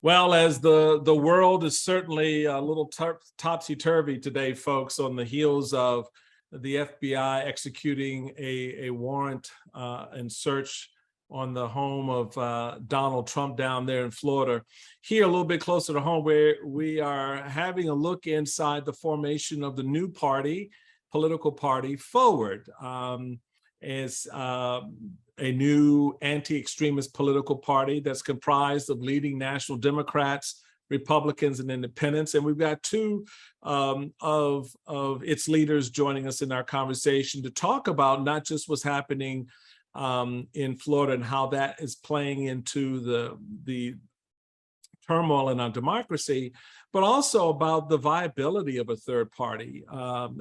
Well, as the world is certainly a little topsy-turvy today, folks, on the heels of the FBI executing a warrant and search on the home of Donald Trump down there in Florida. Here, a little bit closer to home, where we are having a look inside the formation of the new party, political party, Forward. Is a new anti-extremist political party that's comprised of leading national Democrats, Republicans, and independents. And we've got two of its leaders joining us in our conversation to talk about not just what's happening in Florida and how that is playing into the turmoil in our democracy, but also about the viability of a third party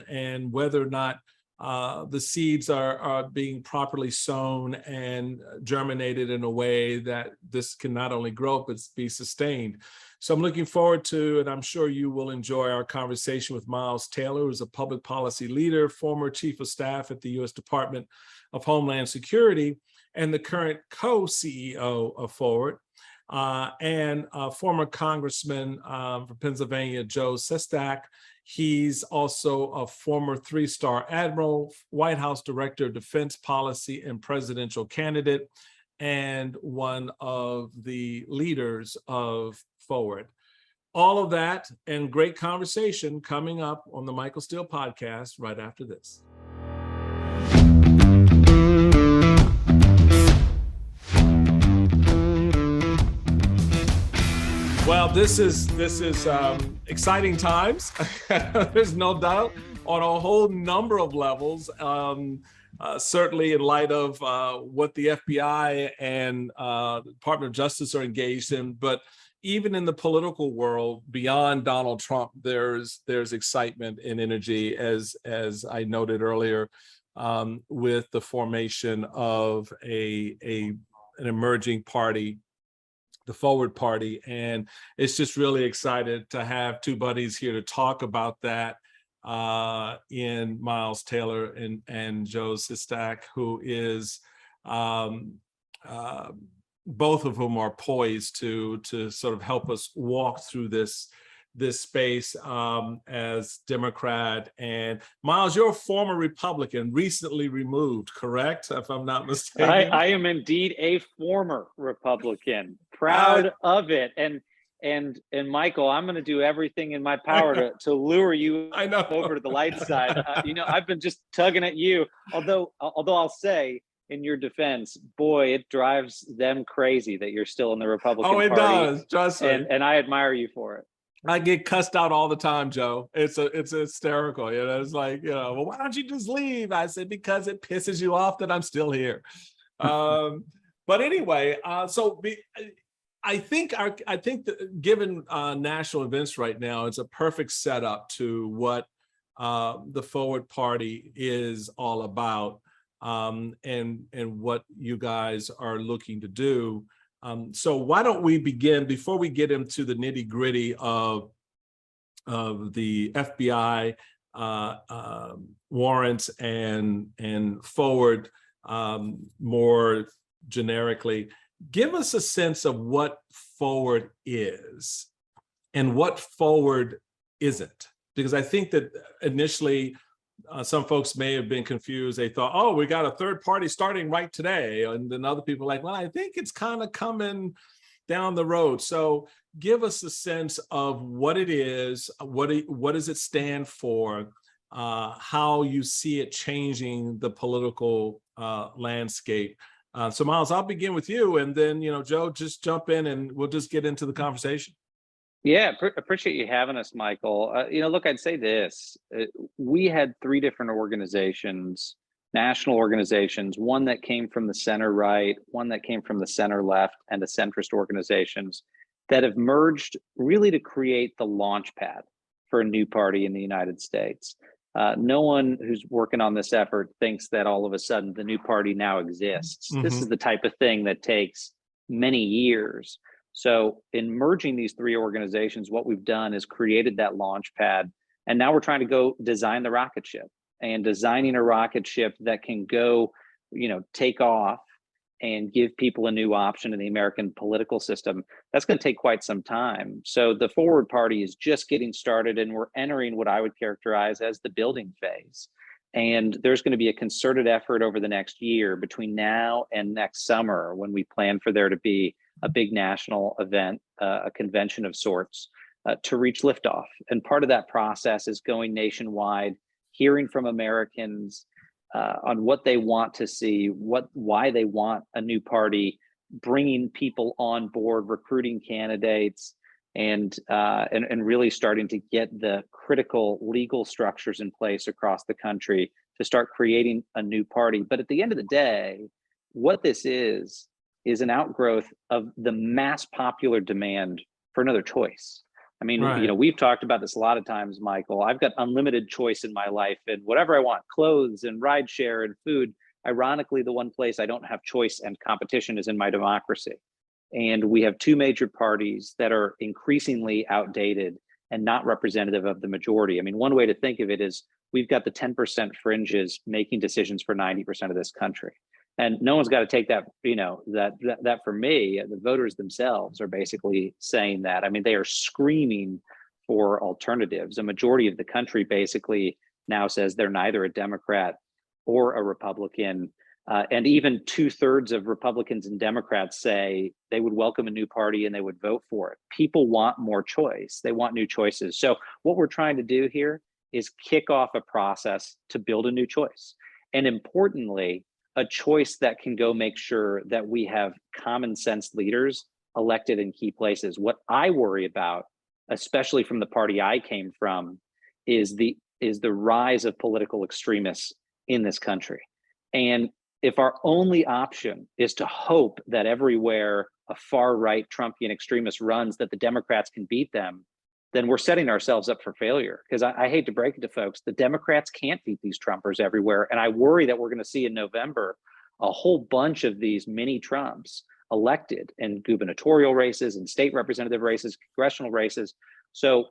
and whether or not the seeds are being properly sown and germinated in a way that this can not only grow, but be sustained. So I'm looking forward to, and I'm sure you will enjoy our conversation with Miles Taylor, who's a public policy leader, former chief of staff at the U.S. Department of Homeland Security, and the current co-CEO of Forward, and former Congressman from Pennsylvania, Joe Sestak. He's also a former three-star admiral, White House Director of Defense Policy and presidential candidate, and one of the leaders of Forward. All of that and great conversation coming up on the Michael Steele podcast right after this. Well, this is exciting times. There's no doubt on a whole number of levels. Certainly in light of what the FBI and the Department of Justice are engaged in, but even in the political world beyond Donald Trump, there's excitement and energy, as I noted earlier, with the formation of an emerging party, the Forward Party. And it's just really excited to have two buddies here to talk about that in Miles Taylor and Joe Sestak, who is both of whom are poised to sort of help us walk through this space as Democrat. And Miles, you're a former Republican, recently removed, correct? If I'm not mistaken. I am indeed a former Republican, proud of it. And Michael, I'm going to do everything in my power to lure you over to the light side. I've been just tugging at you. Although I'll say, in your defense, boy, it drives them crazy that you're still in the Republican Party. Oh, it does. Trust me. And I admire you for it. I get cussed out all the time, Joe. It's hysterical. It's like, well, why don't you just leave? I said, because it pisses you off that I'm still here. But anyway, I think that given national events right now, it's a perfect setup to what the Forward Party is all about, and what you guys are looking to do. So why don't we begin, before we get into the nitty-gritty of the FBI warrants and Forward more generically, give us a sense of what Forward is and what Forward isn't. Because I think that initially some folks may have been confused. They thought, oh, we got a third party starting right today. And then other people are like, well, I think it's kind of coming down the road. So give us a sense of what it is, what does it stand for, how you see it changing the political landscape. So Miles, I'll begin with you, and then, Joe, just jump in and we'll just get into the conversation. Yeah, appreciate you having us, Michael. Look, I'd say this. We had three different organizations, national organizations, one that came from the center right, one that came from the center left, and the centrist organizations that have merged really to create the launch pad for a new party in the United States. No one who's working on this effort thinks that all of a sudden the new party now exists. Mm-hmm. This is the type of thing that takes many years. So in merging these three organizations, what we've done is created that launch pad. And now we're trying to go design the rocket ship, and designing a rocket ship that can go, take off and give people a new option in the American political system, that's going to take quite some time. So the Forward Party is just getting started, and we're entering what I would characterize as the building phase. And there's going to be a concerted effort over the next year between now and next summer, when we plan for there to be a big national event, a convention of sorts, to reach liftoff. And part of that process is going nationwide, hearing from Americans on what they want to see, why they want a new party, bringing people on board, recruiting candidates, and really starting to get the critical legal structures in place across the country to start creating a new party. But at the end of the day, what this is an outgrowth of the mass popular demand for another choice. I mean, Right. we've talked about this a lot of times, Michael. I've got unlimited choice in my life and whatever I want, clothes and rideshare and food. Ironically, the one place I don't have choice and competition is in my democracy. And we have two major parties that are increasingly outdated and not representative of the majority. I mean, one way to think of it is we've got the 10% fringes making decisions for 90% of this country. And no one's got to take that, that for me, the voters themselves are basically saying that. I mean, they are screaming for alternatives. A majority of the country basically now says they're neither a Democrat or a Republican. And even 2/3 of Republicans and Democrats say they would welcome a new party and they would vote for it. People want more choice. They want new choices. So what we're trying to do here is kick off a process to build a new choice. And importantly, a choice that can go make sure that we have common sense leaders elected in key places. What I worry about, especially from the party I came from, is the rise of political extremists in this country. And if our only option is to hope that everywhere a far right Trumpian extremist runs, that the Democrats can beat them, then we're setting ourselves up for failure. Because I hate to break it to folks, the Democrats can't beat these Trumpers everywhere. And I worry that we're going to see in November a whole bunch of these mini Trumps elected in gubernatorial races and state representative races, congressional races. So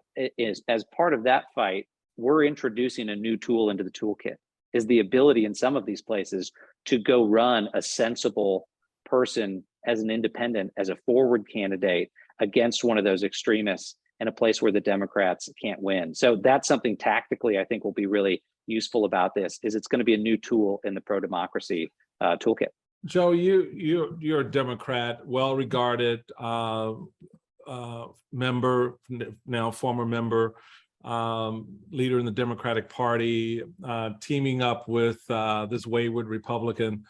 as part of that fight, we're introducing a new tool into the toolkit, is the ability in some of these places to go run a sensible person as an independent, as a forward candidate against one of those extremists in a place where the Democrats can't win. So that's something tactically I think will be really useful about this, is it's going to be a new tool in the pro-democracy toolkit. Joe, you're a Democrat, well-regarded member, now former member, leader in the Democratic Party, teaming up with this wayward Republican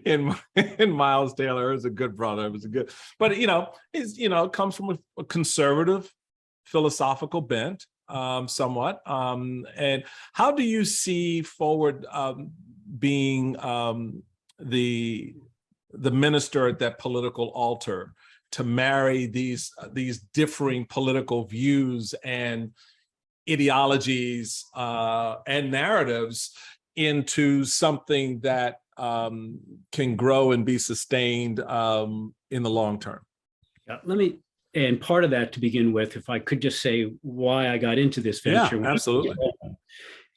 in Miles Taylor. Is a good brother. It was a good, but comes from a conservative philosophical bent, somewhat. And how do you see Forward being the minister at that political altar to marry these differing political views and ideologies and narratives into something that can grow and be sustained in the long term? Yeah, and part of that, to begin with, if I could just say why I got into this venture. Yeah, absolutely.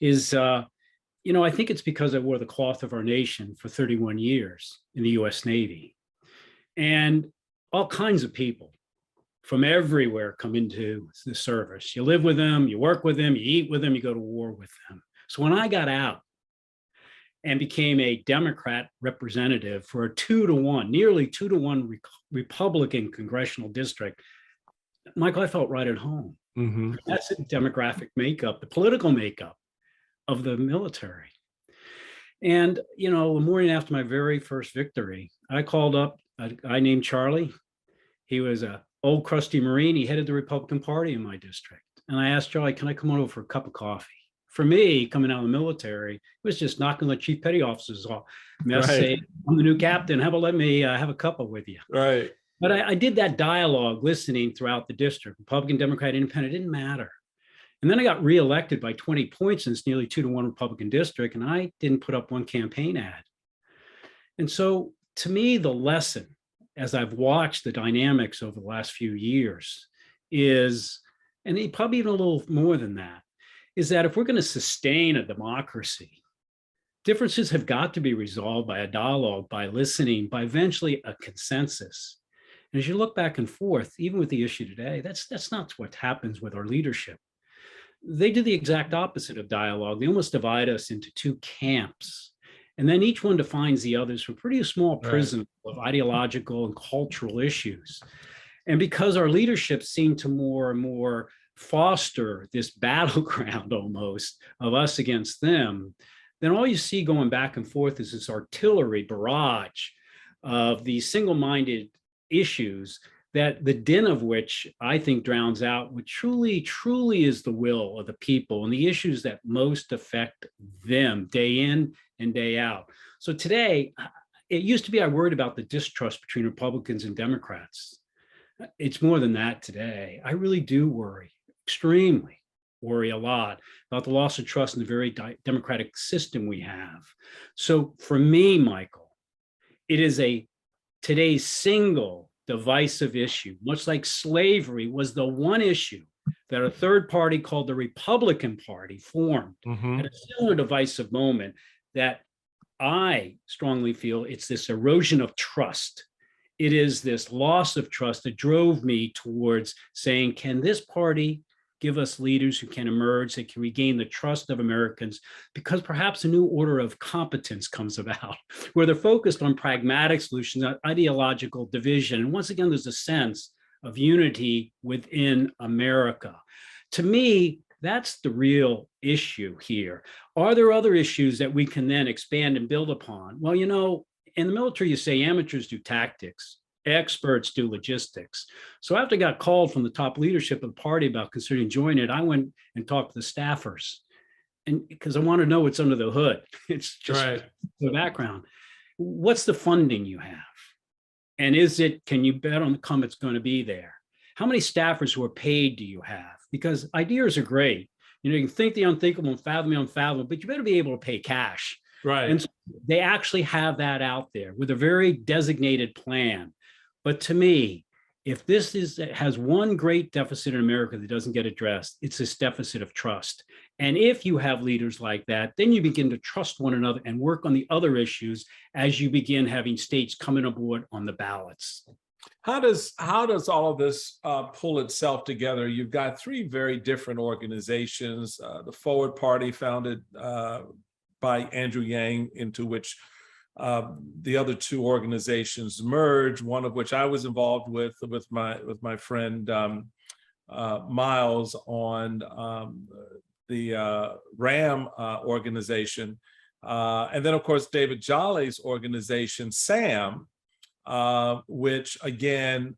Is, I think it's because I wore the cloth of our nation for 31 years in the US Navy. And all kinds of people from everywhere come into the service. You live with them, you work with them, you eat with them, you go to war with them. So when I got out and became a Democrat representative for a 2-to-1, nearly 2-to-1 Republican congressional district, Michael, I felt right at home. Mm-hmm. That's the demographic makeup, the political makeup of the military. And, the morning after my very first victory, I called up a guy named Charlie. He was an old crusty Marine. He headed the Republican Party in my district. And I asked Charlie, can I come over for a cup of coffee? For me, coming out of the military, it was just knocking the chief petty officers off. Right. Say, I'm the new captain. How about let me have a cuppa with you? Right. But I did that dialogue, listening throughout the district, Republican, Democrat, Independent, it didn't matter. And then I got reelected by 20 points in this nearly 2-to-1 Republican district, and I didn't put up one campaign ad. And so to me, the lesson, as I've watched the dynamics over the last few years, is, and probably even a little more than that, is that if we're going to sustain a democracy, Differences have got to be resolved by a dialogue, by listening, by eventually a consensus. And as you look back and forth, even with the issue today, that's not what happens with our leadership. They do the exact opposite of dialogue. They almost divide us into two camps. And then each one defines the others from pretty small prism of ideological and cultural issues. And because our leadership seemed to more and more foster this battleground almost of us against them, then all you see going back and forth is this artillery barrage of these single-minded issues that the din of which I think drowns out what truly is the will of the people and the issues that most affect them day in and day out. So today, it used to be I worried about the distrust between Republicans and Democrats. It's more than that today. I really do worry, extremely worry a lot about the loss of trust in the very democratic system we have. So for me, Michael, it is today's single divisive issue, much like slavery was the one issue that a third party called the Republican Party formed at a similar divisive moment, that I strongly feel it's this erosion of trust. It is this loss of trust that drove me towards saying, can this party give us leaders who can emerge, that can regain the trust of Americans, because perhaps a new order of competence comes about, where they're focused on pragmatic solutions, not ideological division. And once again, there's a sense of unity within America. To me, that's the real issue here. Are there other issues that we can then expand and build upon? Well, you know, in the military, you say amateurs do tactics, experts do logistics. So after I got called from the top leadership of the party about considering joining it, I went and talked to the staffers, and because I want to know what's under the hood. It's just the background. What's the funding you have? And can you bet on the come it's going to be there? How many staffers who are paid do you have? Because ideas are great. You know, you can think the unthinkable and fathom the unfathomable, but you better be able to pay cash. Right. And so they actually have that out there with a very designated plan. But to me, if this has one great deficit in America that doesn't get addressed, it's this deficit of trust. And if you have leaders like that, then you begin to trust one another and work on the other issues as you begin having states coming aboard on the ballots. How does all of this pull itself together? You've got three very different organizations, the Forward Party, founded by Andrew Yang, into which the other two organizations merged, one of which I was involved with my friend Miles on the RAM organization. And then, of course, David Jolly's organization, SAM, which again,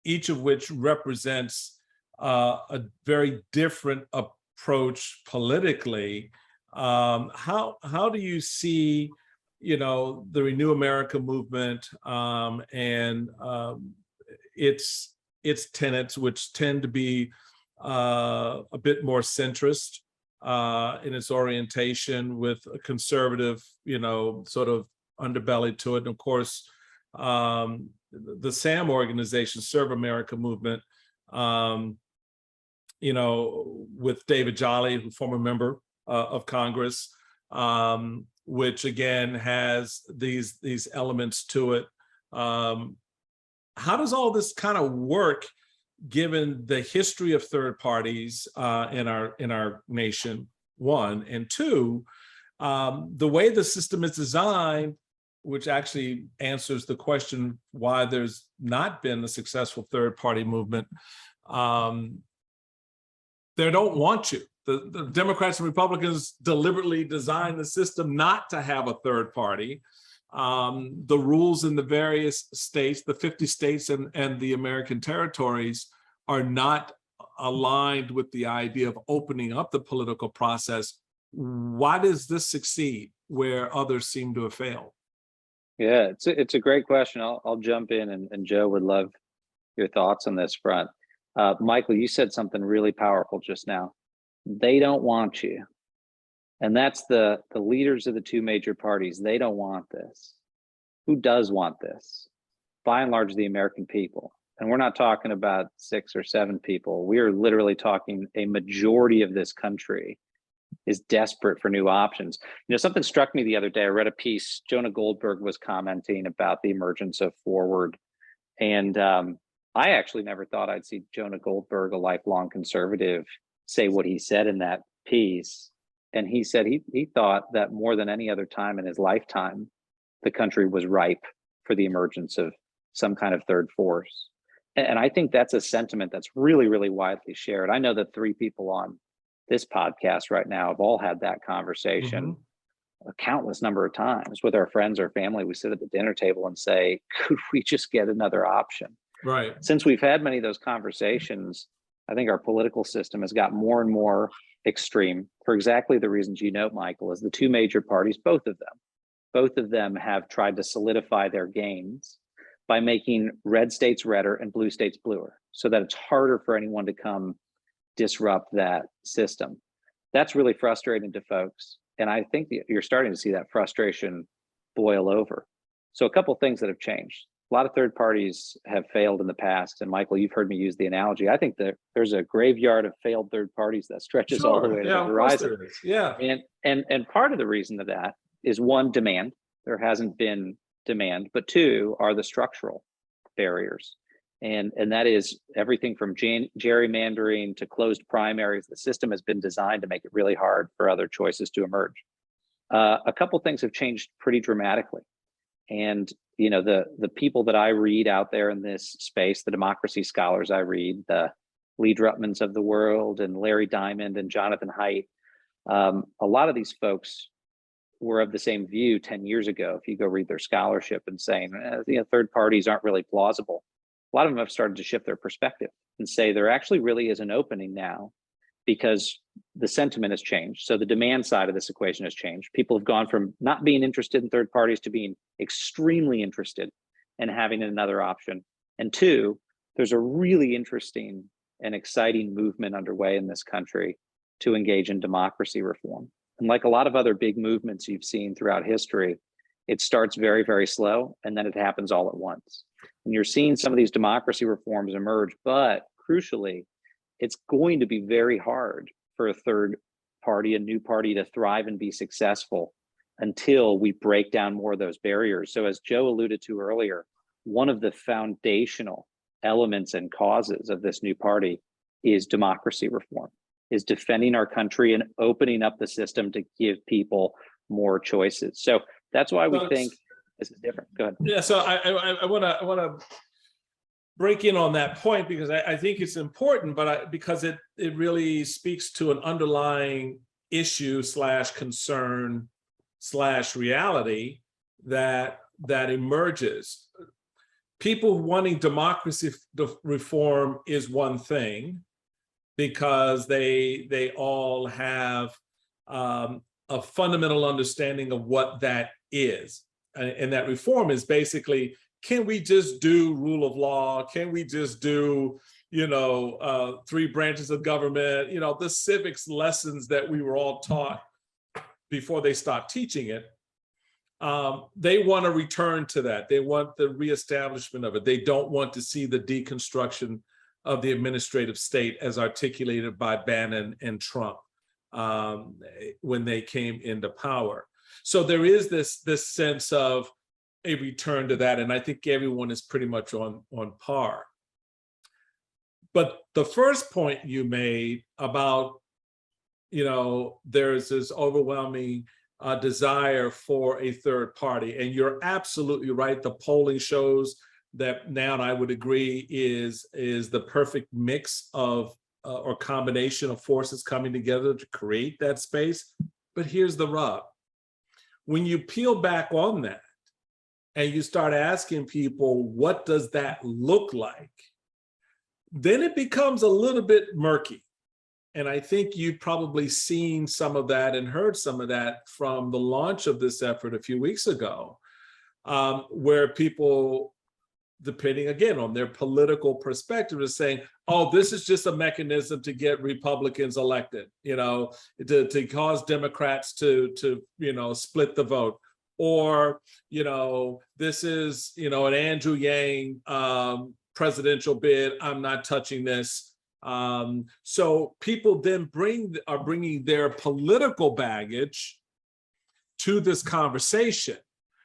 each of which represents a very different approach politically. How do you see, you know, the Renew America movement and its tenets, which tend to be a bit more centrist in its orientation, with a conservative, you know, sort of underbelly to it? And of course, the SAM organization, Serve America movement, you know, with David Jolly, former member of Congress, which again has these elements to it. How does all this kind of work, given the history of third parties in our nation, one, and two, the way the system is designed, which actually answers the question why there's not been a successful third party movement. They don't want you. The Democrats and Republicans deliberately designed the system not to have a third party. The rules in the various states, the 50 states and the American territories, are not aligned with the idea of opening up the political process. Why does this succeed where others seem to have failed? Yeah, it's a great question. I'll jump in, and Joe would love your thoughts on this front. Michael, you said something really powerful just now. They don't want you. And that's the leaders of the two major parties. They don't want this. Who does want this? By and large, the American people. And we're not talking about 6 or 7 people. We are literally talking a majority of this country is desperate for new options. Something struck me the other day. I read a piece, Jonah Goldberg was commenting about the emergence of Forward. And I actually never thought I'd see Jonah Goldberg, a lifelong conservative, say what he said in that piece. And he said he thought that more than any other time in his lifetime, the country was ripe for the emergence of some kind of third force. And I think that's a sentiment that's really, really widely shared. I know that 3 people on this podcast right now have all had that conversation a countless number of times with our friends or family. We sit at the dinner table and say, could we just get another option? Right. Since we've had many of those conversations, I think our political system has got more and more extreme for exactly the reasons you note, Michael, is the 2 major parties, both of them have tried to solidify their gains by making red states redder and blue states bluer, so that it's harder for anyone to come disrupt that system. That's really frustrating to folks. And I think you're starting to see that frustration boil over. So a couple of things that have changed. A lot of third parties have failed in the past. And Michael, you've heard me use the analogy. I think that there's a graveyard of failed third parties that stretches all the way to the horizon. Yeah. And part of the reason of that is, 1, demand. There hasn't been demand, but 2 are the structural barriers. And that is everything from gerrymandering to closed primaries. The system has been designed to make it really hard for other choices to emerge. A couple things have changed pretty dramatically. And the people that I read out there in this space, the democracy scholars I read, the Lee Drutmans of the world and Larry Diamond and Jonathan Haidt, a lot of these folks were of the same view 10 years ago. If you go read their scholarship and saying, third parties aren't really plausible. A lot of them have started to shift their perspective and say there actually really is an opening now, because the sentiment has changed. So the demand side of this equation has changed. People have gone from not being interested in third parties to being extremely interested in having another option. And 2, there's a really interesting and exciting movement underway in this country to engage in democracy reform. And like a lot of other big movements you've seen throughout history, it starts very, very slow, and then it happens all at once. And you're seeing some of these democracy reforms emerge, but crucially, it's going to be very hard for a third party, a new party, to thrive and be successful until we break down more of those barriers. So as Joe alluded to earlier, one of the foundational elements and causes of this new party is democracy reform, is defending our country and opening up the system to give people more choices. So that's why we think this is different. Go ahead. Yeah, so I want to break in on that point, because I think it's important, but because it really speaks to an underlying issue / concern / reality that emerges. People wanting democracy reform is one thing, because they all have a fundamental understanding of what that is. And that reform is basically, can we just do rule of law? Can we just do, 3 branches of government? The civics lessons that we were all taught before they stopped teaching it. They want to return to that. They want the reestablishment of it. They don't want to see the deconstruction of the administrative state as articulated by Bannon and Trump when they came into power. So there is this sense of a return to that, and I think everyone is pretty much on par. But the first point you made about, there's this overwhelming desire for a third party, and you're absolutely right. The polling shows that now, and I would agree, is the perfect mix of or combination of forces coming together to create that space. But here's the rub. When you peel back on that and you start asking people, what does that look like? Then it becomes a little bit murky. And I think you've probably seen some of that and heard some of that from the launch of this effort a few weeks ago, where people, depending again on their political perspective, is saying, oh, this is just a mechanism to get Republicans elected, to cause Democrats to split the vote. Or, this is, an Andrew Yang presidential bid. I'm not touching this. So people then are bringing their political baggage to this conversation.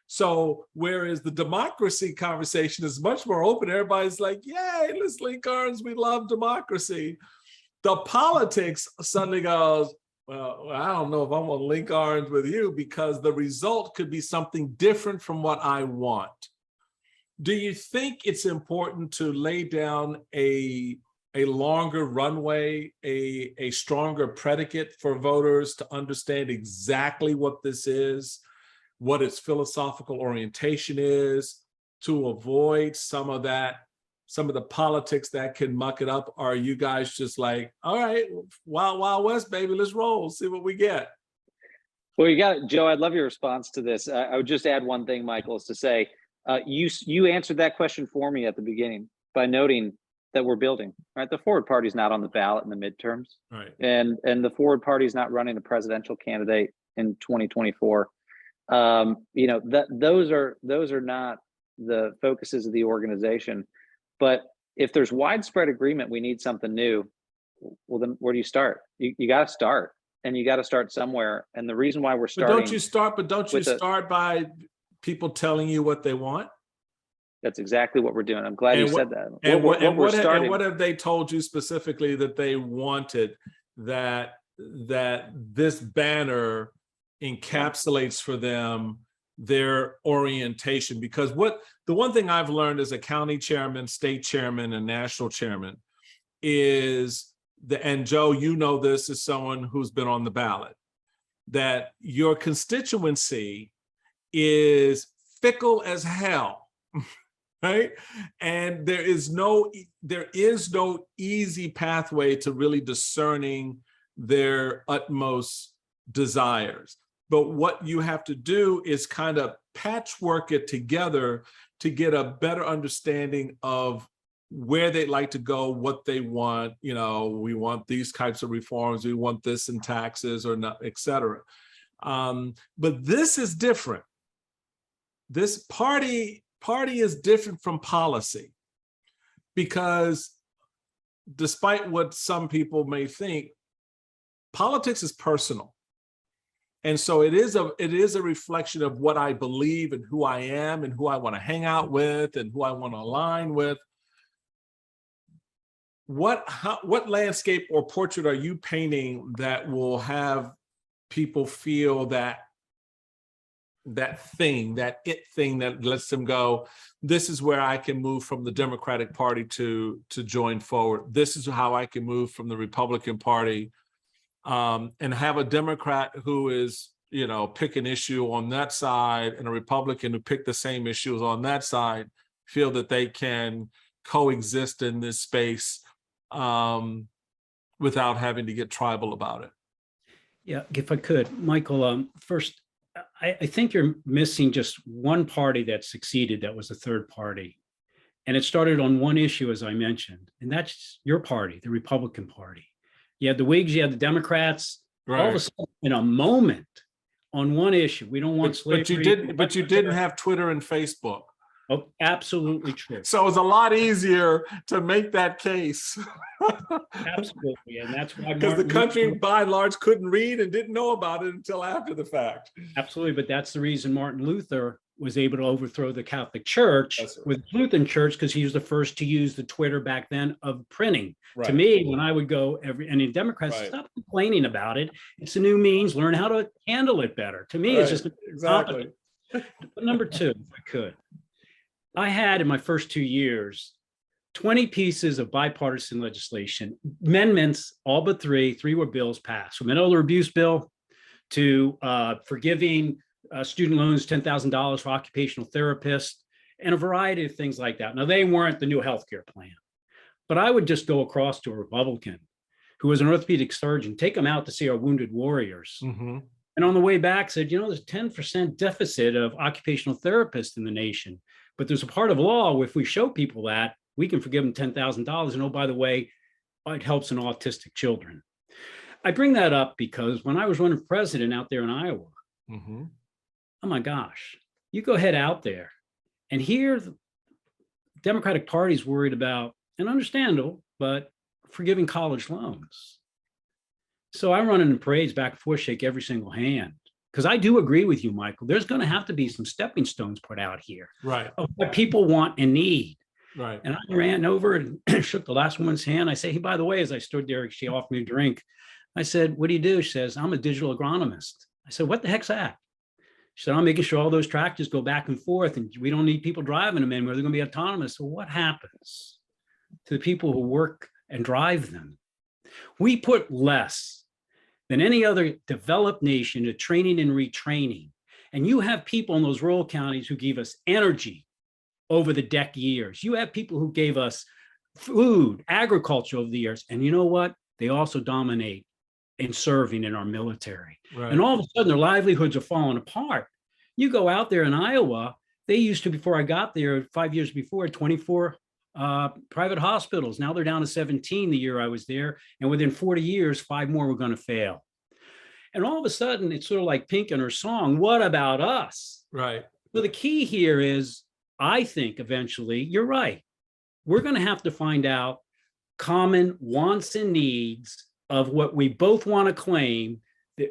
So whereas the democracy conversation is much more open, everybody's like, yay, let's link arms, we love democracy. The politics suddenly goes, well, I don't know if I want to link arms with you because the result could be something different from what I want. Do you think it's important to lay down a longer runway, a stronger predicate for voters to understand exactly what this is, what its philosophical orientation is, to avoid some of the politics that can muck it up? Or are you guys just like, all right, Wild Wild West, baby, let's roll, see what we get? Well, you got it, Joe. I'd love your response to this. I would just add one thing, Michael, is to say, you answered that question for me at the beginning by noting that we're building, right? The Forward Party is not on the ballot in the midterms, right? And the Forward Party is not running a presidential candidate in 2024. Those are not the focuses of the organization. But if there's widespread agreement, we need something new. Well, then where do you start? You got to start, and you got to start somewhere. And the reason why we're starting, don't you start by people telling you what they want? That's exactly what we're doing. I'm glad you said that. And what have they told you specifically that they wanted, that this banner encapsulates for them their orientation? Because the one thing I've learned as a county chairman, state chairman, and national chairman is and Joe, you know this as someone who's been on the ballot, that your constituency is fickle as hell, right? And there is no easy pathway to really discerning their utmost desires. But what you have to do is kind of patchwork it together to get a better understanding of where they'd like to go, what they want. We want these types of reforms, we want this in taxes or not, et cetera. But this is different. This party is different from policy, because despite what some people may think, politics is personal. And so it is a reflection of what I believe and who I am and who I want to hang out with and who I want to align with. What landscape or portrait are you painting that will have people feel that thing that lets them go, this is where I can move from the Democratic Party to join forward. This is how I can move from the Republican Party, and have a Democrat who is, pick an issue on that side, and a Republican who pick the same issues on that side, feel that they can coexist in this space without having to get tribal about it. Yeah, if I could, Michael, first, I think you're missing just one party that succeeded, that was a third party. And it started on one issue, as I mentioned, and that's your party, the Republican Party. You had the Whigs, you had the Democrats, right. All of a sudden, in a moment, on one issue, we don't want slavery. But you didn't have Twitter and Facebook. Oh, absolutely true. So it's a lot easier to make that case. Absolutely, and that's why because the country by and large couldn't read and didn't know about it until after the fact. Absolutely, but that's the reason Martin Luther was able to overthrow the Catholic Church with the Lutheran Church, because he was the first to use the Twitter back then of printing. Right. To me, when I would go any Democrats, stop complaining about it. It's a new means. Learn how to handle it better. To me, it's just exactly. But number two, if I could, I had in my first 2 years 20 pieces of bipartisan legislation, amendments, all but three were bills passed, from an elder abuse bill to forgiving student loans, $10,000 for occupational therapists, and a variety of things like that. Now, they weren't the new healthcare plan, but I would just go across to a Republican who was an orthopedic surgeon, take them out to see our wounded warriors. Mm-hmm. And on the way back said, there's a 10% deficit of occupational therapists in the nation, but there's a part of law where if we show people that, we can forgive them $10,000. And oh, by the way, it helps in autistic children. I bring that up because when I was running for president out there in Iowa, mm-hmm. Oh my gosh, you go ahead out there and here the Democratic Party's worried about, and understandable, but forgiving college loans. So I run in the parades back and forth, shake every single hand. Because I do agree with you, Michael. There's going to have to be some stepping stones put out here Right. of what people want and need. Right. And I ran over and shook the last woman's hand. I say, hey, by the way, as I stood there, she offered me a drink. I said, what do you do? She says, I'm a digital agronomist. I said, what the heck's that? She said, I'm making sure all those tractors go back and forth and we don't need people driving them anymore. They're going to be autonomous. So what happens to the people who work and drive them? We put less than any other developed nation to training and retraining. And you have people in those rural counties who gave us energy over the years. You have people who gave us food, agriculture over the years. And you know what? They also dominate in serving in our military. Right. And all of a sudden, their livelihoods are falling apart. You go out there in Iowa, they used to, before I got there, 5 years before, 24 private hospitals. Now they're down to 17 the year I was there. And within 40 years, 5 more were going to fail. And all of a sudden, it's sort of like Pink and her song, what about us? Right. So the key here is, I think eventually, you're right. We're going to have to find out common wants and needs of what we both want to claim.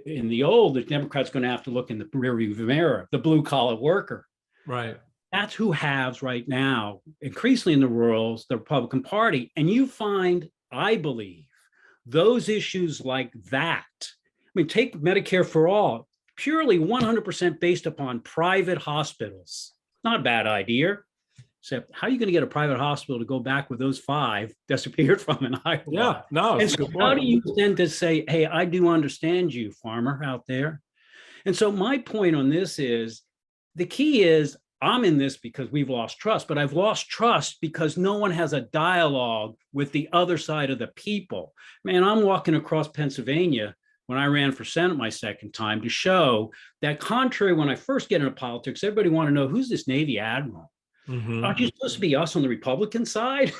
In the old, the Democrats going to have to look in the rearview mirror, the blue collar worker. Right. That's who has right now, increasingly in the rurals, the Republican Party. And you find, I believe, those issues like that. I mean, take Medicare for all, purely 100% based upon private hospitals. Not a bad idea. Except, how are you going to get a private hospital to go back with those 5 disappeared from in Iowa? Yeah, no, and so how do you then to say, hey, I do understand you, farmer out there? And so my point on this is, the key is, I'm in this because we've lost trust, but I've lost trust because no one has a dialogue with the other side of the people. Man, I'm walking across Pennsylvania when I ran for Senate my second time to show that, contrary, when I first get into politics, everybody want to know, who's this Navy admiral? Mm-hmm. Aren't you supposed to be us on the Republican side?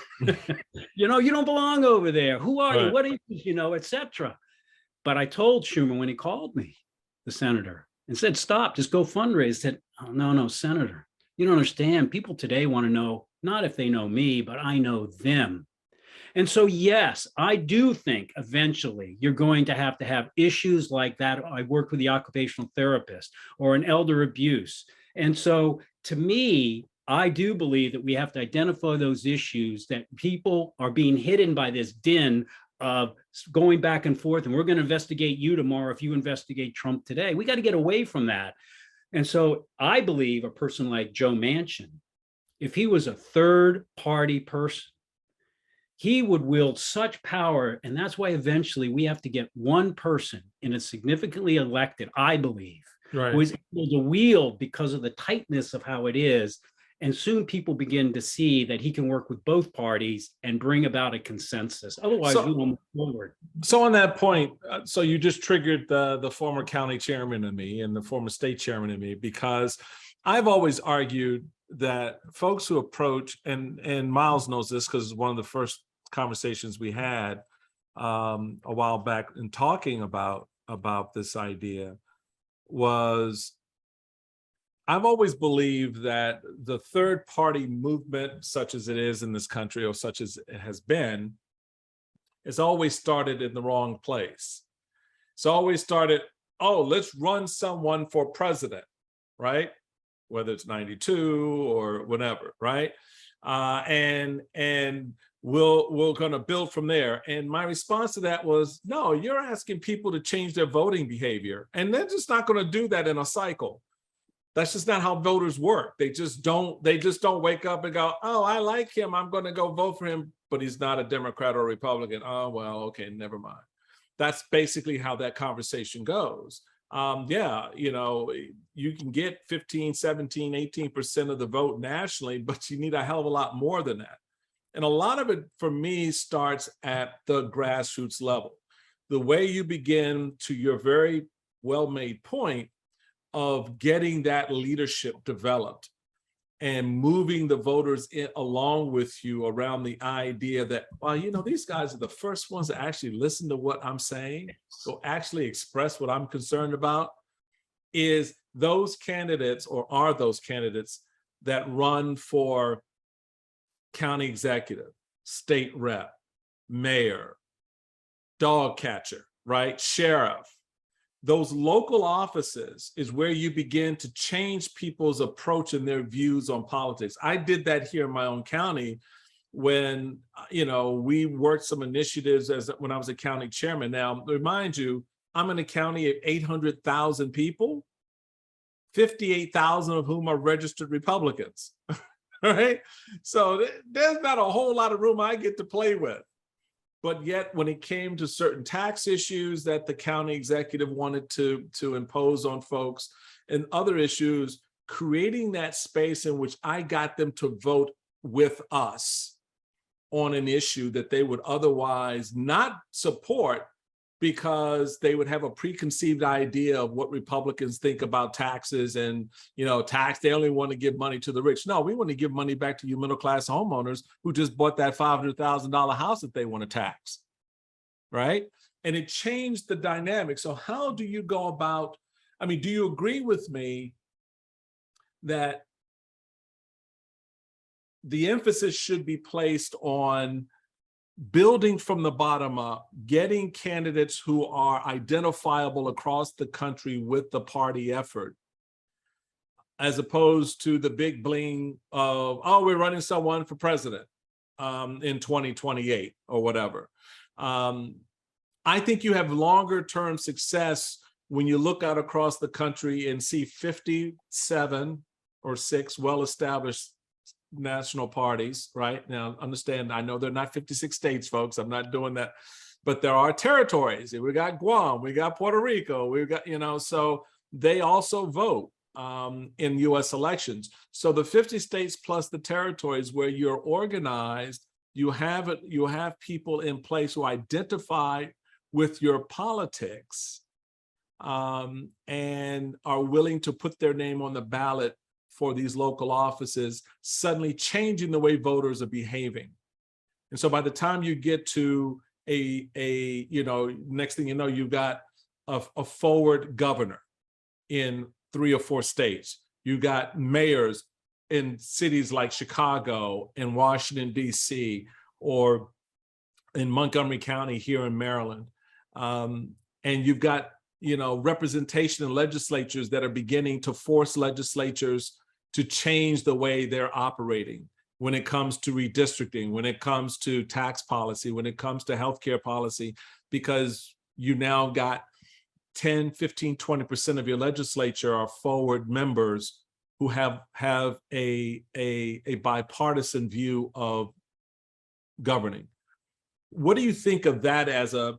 You don't belong over there. Who are you? What are you, et cetera. But I told Schumer when he called me, the senator, and said, stop, just go fundraise. Said, oh, no, Senator, you don't understand. People today want to know, not if they know me, but I know them. And so, yes, I do think eventually you're going to have issues like that. I worked with the occupational therapist, or an elder abuse. And so, to me, I do believe that we have to identify those issues, that people are being hidden by this din of going back and forth. And we're going to investigate you tomorrow if you investigate Trump today. We got to get away from that. And so I believe a person like Joe Manchin, if he was a third party person, he would wield such power. And that's why eventually we have to get one person in a significantly elected, I believe, Right. who is able to wield, because of the tightness of how it is. And soon people begin to see that he can work with both parties and bring about a consensus. Otherwise, we won't move forward. So on that point, so you just triggered the former county chairman in me and the former state chairman in me, because I've always argued that folks who approach, and Miles knows this because it's one of the first conversations we had a while back in talking about this idea, was I've always believed that the third party movement, such as it is in this country, or such as it has been, has always started in the wrong place. It's always started, oh, let's run someone for president, right? Whether it's 92 or whatever, right? And we're going to build from there. And my response to that was, no, you're asking people to change their voting behavior, and they're just not going to do that in a cycle. That's just not how voters work. They just don't wake up and go, oh, I like him, I'm going to go vote for him, but he's not a Democrat or a Republican. Oh, well, okay, never mind. That's basically how that conversation goes. Yeah, you can get 15, 17, 18% of the vote nationally, but you need a hell of a lot more than that. And a lot of it, for me, starts at the grassroots level. The way you begin, to your very well-made point, of getting that leadership developed and moving the voters along with you around the idea that, well, these guys are the first ones to actually listen to what I'm saying, so actually express what I'm concerned about, is those candidates, or are those candidates, that run for county executive, state rep, mayor, dog catcher, right? Sheriff. Those local offices is where you begin to change people's approach and their views on politics. I did that here in my own county when, we worked some initiatives when I was a county chairman. Now, remind you, I'm in a county of 800,000 people, 58,000 of whom are registered Republicans, right? So there's not a whole lot of room I get to play with. But yet, when it came to certain tax issues that the county executive wanted to impose on folks and other issues, creating that space in which I got them to vote with us on an issue that they would otherwise not support because they would have a preconceived idea of what Republicans think about taxes and, they only want to give money to the rich. No, we want to give money back to you middle-class homeowners who just bought that $500,000 house that they want to tax, right? And it changed the dynamic. So how do you go about, do you agree with me that the emphasis should be placed on building from the bottom up, getting candidates who are identifiable across the country with the party effort, as opposed to the big bling of, we're running someone for president in 2028 or whatever. I think you have longer term success when you look out across the country and see 57 or 6 well-established national parties, right? Now, understand, I know they're not 56 states, folks. I'm not doing that. But there are territories. We got Guam, we got Puerto Rico, we got, so they also vote in US elections. So the 50 states plus the territories where you're organized, you have people in place who identify with your politics and are willing to put their name on the ballot for these local offices, suddenly changing the way voters are behaving. And so by the time you get to next thing you know, you've got a forward governor in 3 or 4 states. You got mayors in cities like Chicago and Washington, DC, or in Montgomery County here in Maryland. And you've got, representation in legislatures that are beginning to force legislatures to change the way they're operating when it comes to redistricting, when it comes to tax policy, when it comes to healthcare policy, because you now got 10, 15, 20% of your legislature are forward members who have a bipartisan view of governing. What do you think of that as a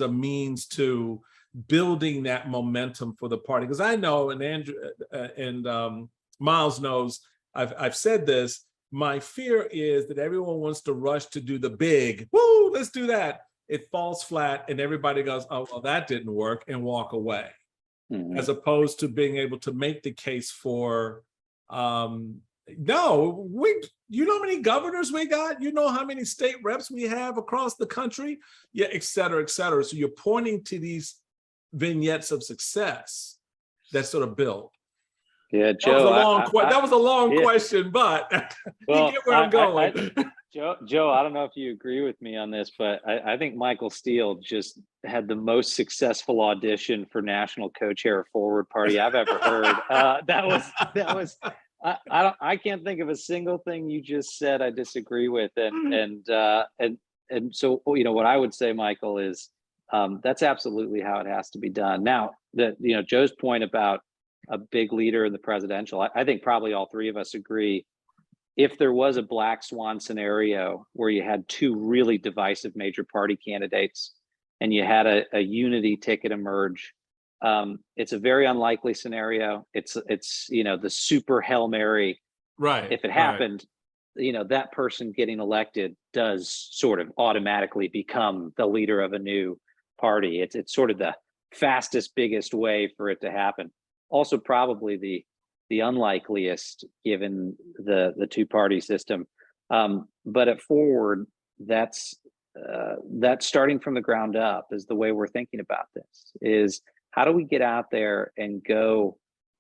means to building that momentum for the party? Because I know, and Andrew and Miles knows, I've said this, my fear is that everyone wants to rush to do the big, woo, let's do that. It falls flat and everybody goes, oh, well, that didn't work, and walk away. Mm-hmm. As opposed to being able to make the case for, you know how many governors we got? You know how many state reps we have across the country? Yeah, et cetera, et cetera. So you're pointing to these vignettes of success that sort of build. Yeah, Joe. That was a long question, but you get where I'm going. Joe, I don't know if you agree with me on this, but I think Michael Steele just had the most successful audition for national co-chair of Forward Party I've ever heard. That was. I can't think of a single thing you just said I disagree with, and so what I would say, Michael, is that's absolutely how it has to be done. Now, Joe's point about a big leader in the presidential, I think probably all three of us agree. If there was a black swan scenario where you had two really divisive major party candidates and you had a unity ticket emerge, it's a very unlikely scenario. It's the super Hail Mary. Right. If it happened, that person getting elected does sort of automatically become the leader of a new party. It's sort of the fastest, biggest way for it to happen. Also, probably the unlikeliest given the two-party system. But at Forward, that's starting from the ground up is the way we're thinking about this. Is how do we get out there and go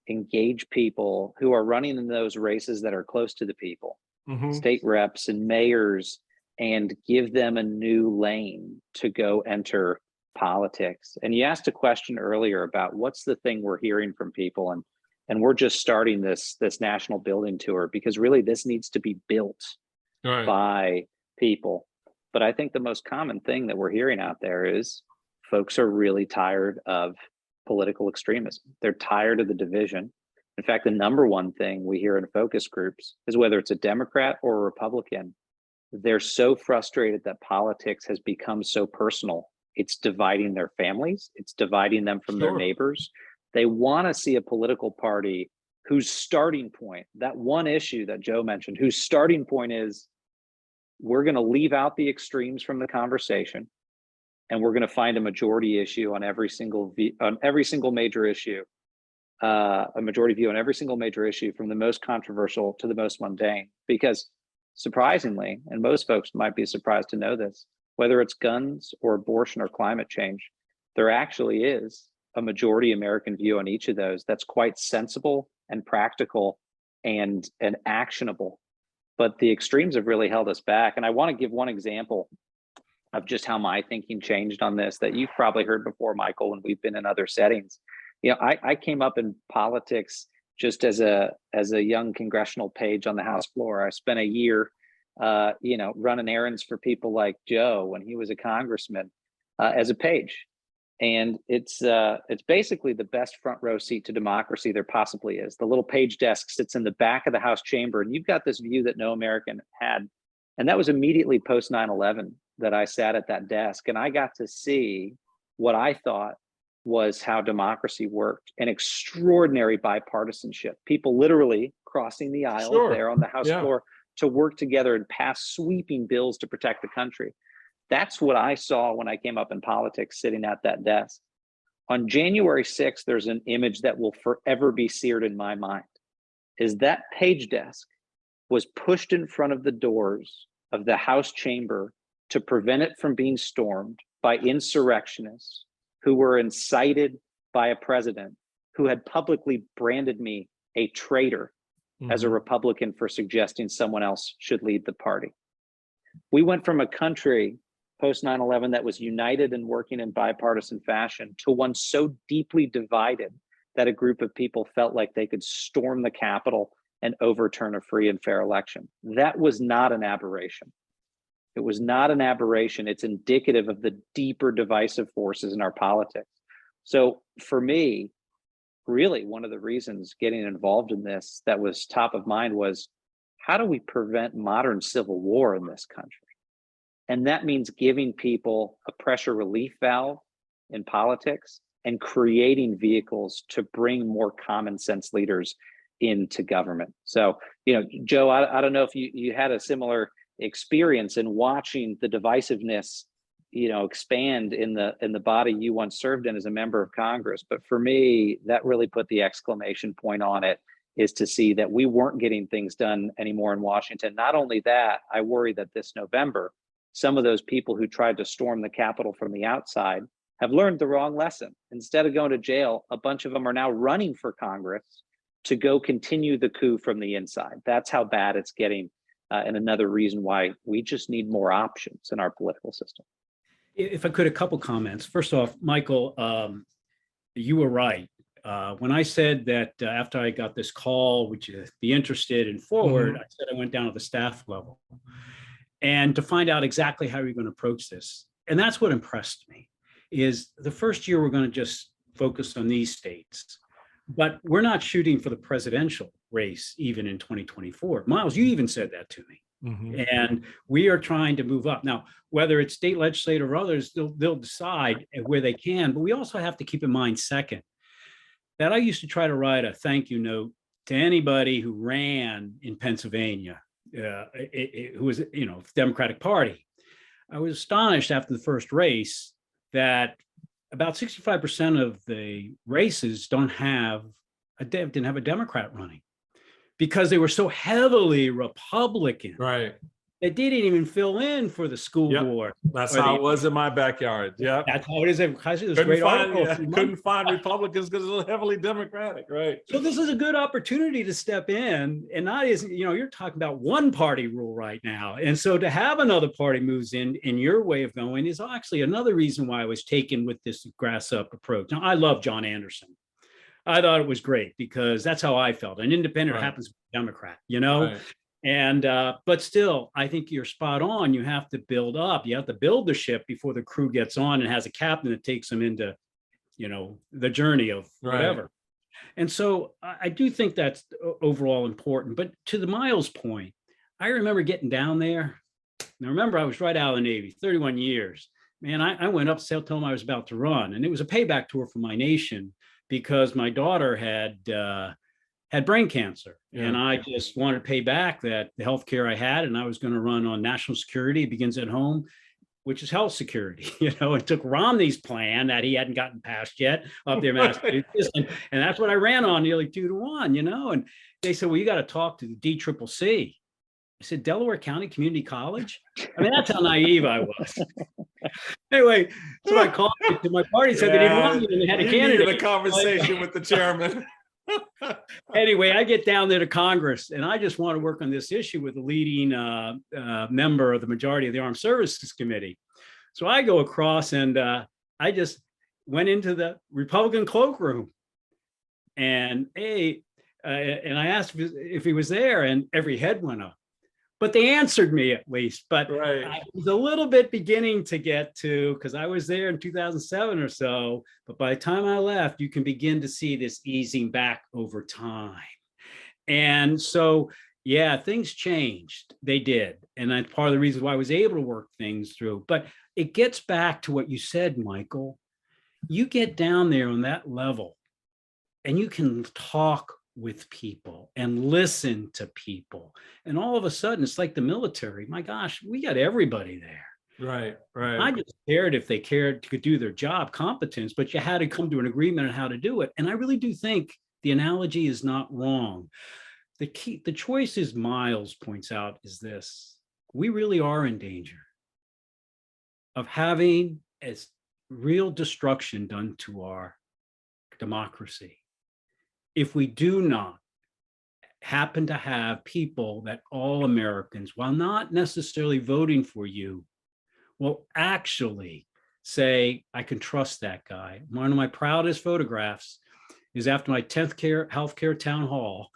engage people who are running in those races that are close to the people, mm-hmm. state reps and mayors, and give them a new lane to go enter politics. And you asked a question earlier about what's the thing we're hearing from people, and we're just starting this national building tour because really this needs to be built by people. But I think the most common thing that we're hearing out there is folks are really tired of political extremism. They're tired of the division. In fact, the number one thing we hear in focus groups is whether it's a Democrat or a Republican, they're so frustrated that politics has become so personal. It's dividing their families. It's dividing them from their neighbors. They want to see a political party whose starting point, that one issue that Joe mentioned, whose starting point is we're going to leave out the extremes from the conversation, and we're going to find a majority issue on every single major issue, a majority view on every single major issue, from the most controversial to the most mundane. Because surprisingly, and most folks might be surprised to know this, whether it's guns or abortion or climate change, there actually is a majority American view on each of those that's quite sensible and practical and actionable. But the extremes have really held us back. And I want to give one example of just how my thinking changed on this that you've probably heard before, Michael, when we've been in other settings. You know, I came up in politics just as a young congressional page on the House floor. I spent a year, running errands for people like Joe when he was a congressman as a page. And it's basically the best front row seat to democracy there possibly is. The little page desk sits in the back of the House chamber, and you've got this view that no American had. And that was immediately post 9/11 that I sat at that desk, and I got to see what I thought was how democracy worked, an extraordinary bipartisanship, people literally crossing the aisle there on the House floor to work together and pass sweeping bills to protect the country. That's what I saw when I came up in politics, sitting at that desk. On January 6th, there's an image that will forever be seared in my mind, is that page desk was pushed in front of the doors of the House chamber to prevent it from being stormed by insurrectionists who were incited by a president who had publicly branded me a traitor as a Republican for suggesting someone else should lead the party. We went from a country post 9/11 that was united and working in bipartisan fashion to one so deeply divided that a group of people felt like they could storm the Capitol and overturn a free and fair election. That was not an aberration. It was not an aberration. It's indicative of the deeper divisive forces in our politics. So for me, really one of the reasons getting involved in this that was top of mind was, how do we prevent modern civil war in this country? And that means giving people a pressure relief valve in politics and creating vehicles to bring more common sense leaders into government. So, Joe, I don't know if you had a similar experience in watching the divisiveness, expand in the body you once served in as a member of Congress. But for me, that really put the exclamation point on it, is to see that we weren't getting things done anymore in Washington. Not only that, I worry that this November, some of those people who tried to storm the Capitol from the outside have learned the wrong lesson. Instead of going to jail, a bunch of them are now running for Congress to go continue the coup from the inside. That's how bad it's getting. And another reason why we just need more options in our political system. If I could, a couple comments. First off, Michael, you were right. When I said that after I got this call, would you be interested in forward, I said I went down to the staff level and to find out exactly how you're going to approach this. And that's what impressed me, is the first year we're going to just focus on these states, but we're not shooting for the presidential race even in 2024. Miles, you even said that to me. And we are trying to move up. Now, whether it's state legislature or others, they'll decide where they can, but we also have to keep in mind, second, that I used to try to write a thank you note to anybody who ran in Pennsylvania, who was, Democratic Party. I was astonished after the first race that about 65% of the races didn't have a Democrat running, because they were so heavily Republican. Right. They didn't even fill in for the school Yep. board. That's or how the- it was in my backyard. Yep. That's how it is. There's a Couldn't great find, article. yeah, couldn't find Republicans because it was heavily Democratic, right? So this is a good opportunity to step in, and not is, you're talking about one party rule right now. And so to have another party moves in your way of going is actually another reason why I was taken with this grass up approach. Now, I love John Anderson. I thought it was great because that's how I felt. An independent Right. happens to be a Democrat, you know? Right. And but still, I think you're spot on. You have to build up. You have to build the ship before the crew gets on and has a captain that takes them into, the journey of whatever. And so I do think that's overall important. But to the Miles point, I remember getting down there. Now, remember, I was right out of the Navy, 31 years. Man, I went up, told them I was about to run. And it was a payback tour for my nation because my daughter had brain cancer. Yeah. And I just wanted to pay back that the health care I had. And I was going to run on national security. It begins at home, which is health security. It took Romney's plan that he hadn't gotten passed yet up there, Massachusetts. And that's what I ran on nearly 2-1, And they said, well, you got to talk to the DCCC. I said, Delaware County Community College? I mean, that's how naive I was. Anyway, so I called to my party, said they didn't want me, and they had a candidate. Needed a conversation with the chairman. Anyway, I get down there to Congress, and I just want to work on this issue with the leading member of the majority of the Armed Services Committee. So I go across, and I just went into the Republican cloakroom, and I asked if he was there, and every head went up. But they answered me at least. But Right. I was a little bit beginning to get to, because I was there in 2007 or so. But by the time I left, you can begin to see this easing back over time. And so, yeah, things changed. They did. And that's part of the reason why I was able to work things through. But it gets back to what you said, Michael. You get down there on that level and you can talk with people and listen to people. And all of a sudden, it's like the military. My gosh, we got everybody there. Right. Right. I just cared if they cared to do their job, competence, but you had to come to an agreement on how to do it. And I really do think the analogy is not wrong. The choice, as Miles points out, is this: we really are in danger of having as real destruction done to our democracy if we do not happen to have people that all Americans, while not necessarily voting for you, will actually say, I can trust that guy. One of my proudest photographs is after my 10th healthcare town hall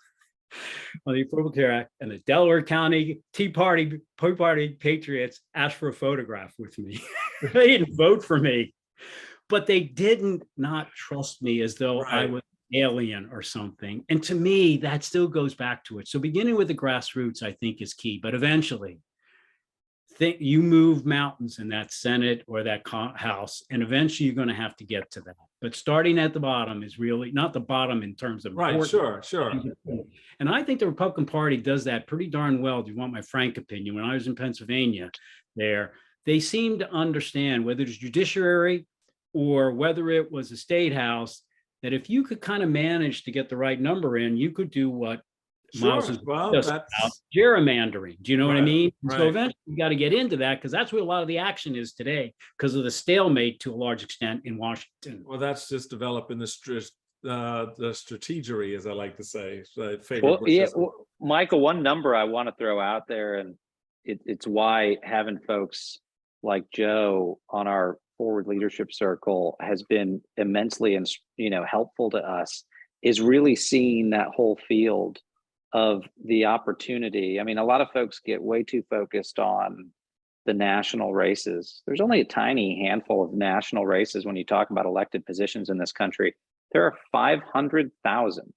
on the Affordable Care Act, and the Delaware County Tea Party patriots asked for a photograph with me. They didn't vote for me, but they didn't not trust me as though I was alien or something. And to me, that still goes back to it. So beginning with the grassroots, I think, is key. But eventually, you move mountains in that Senate or that House, and eventually you're going to have to get to that. But starting at the bottom is really not the bottom in terms of right. Sure. And I think the Republican Party does that pretty darn well. Do you want my frank opinion? When I was in Pennsylvania, they seem to understand, whether it's judiciary or whether it was a state house, that if you could kind of manage to get the right number in, you could do what Miles is just about, gerrymandering. Do you know what I mean? Right. So eventually you got to get into that, because that's where a lot of the action is today, because of the stalemate to a large extent in Washington. Well, that's just developing the strategery, as I like to say. Michael, one number I want to throw out there, and it's why having folks like Joe on our forward leadership circle has been immensely and helpful to us, is really seeing that whole field of the opportunity. I mean, a lot of folks get way too focused on the national races. There's only a tiny handful of national races when you talk about elected positions in this country. There are 500,000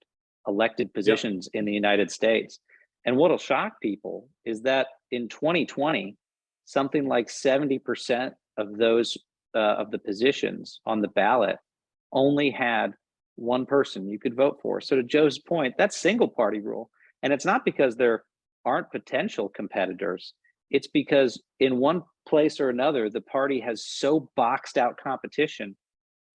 elected positions in the United States. And what'll shock people is that in 2020, something like 70% of those of the positions on the ballot only had one person you could vote for. So to Joe's point, that's single party rule. And it's not because there aren't potential competitors. It's because in one place or another, the party has so boxed out competition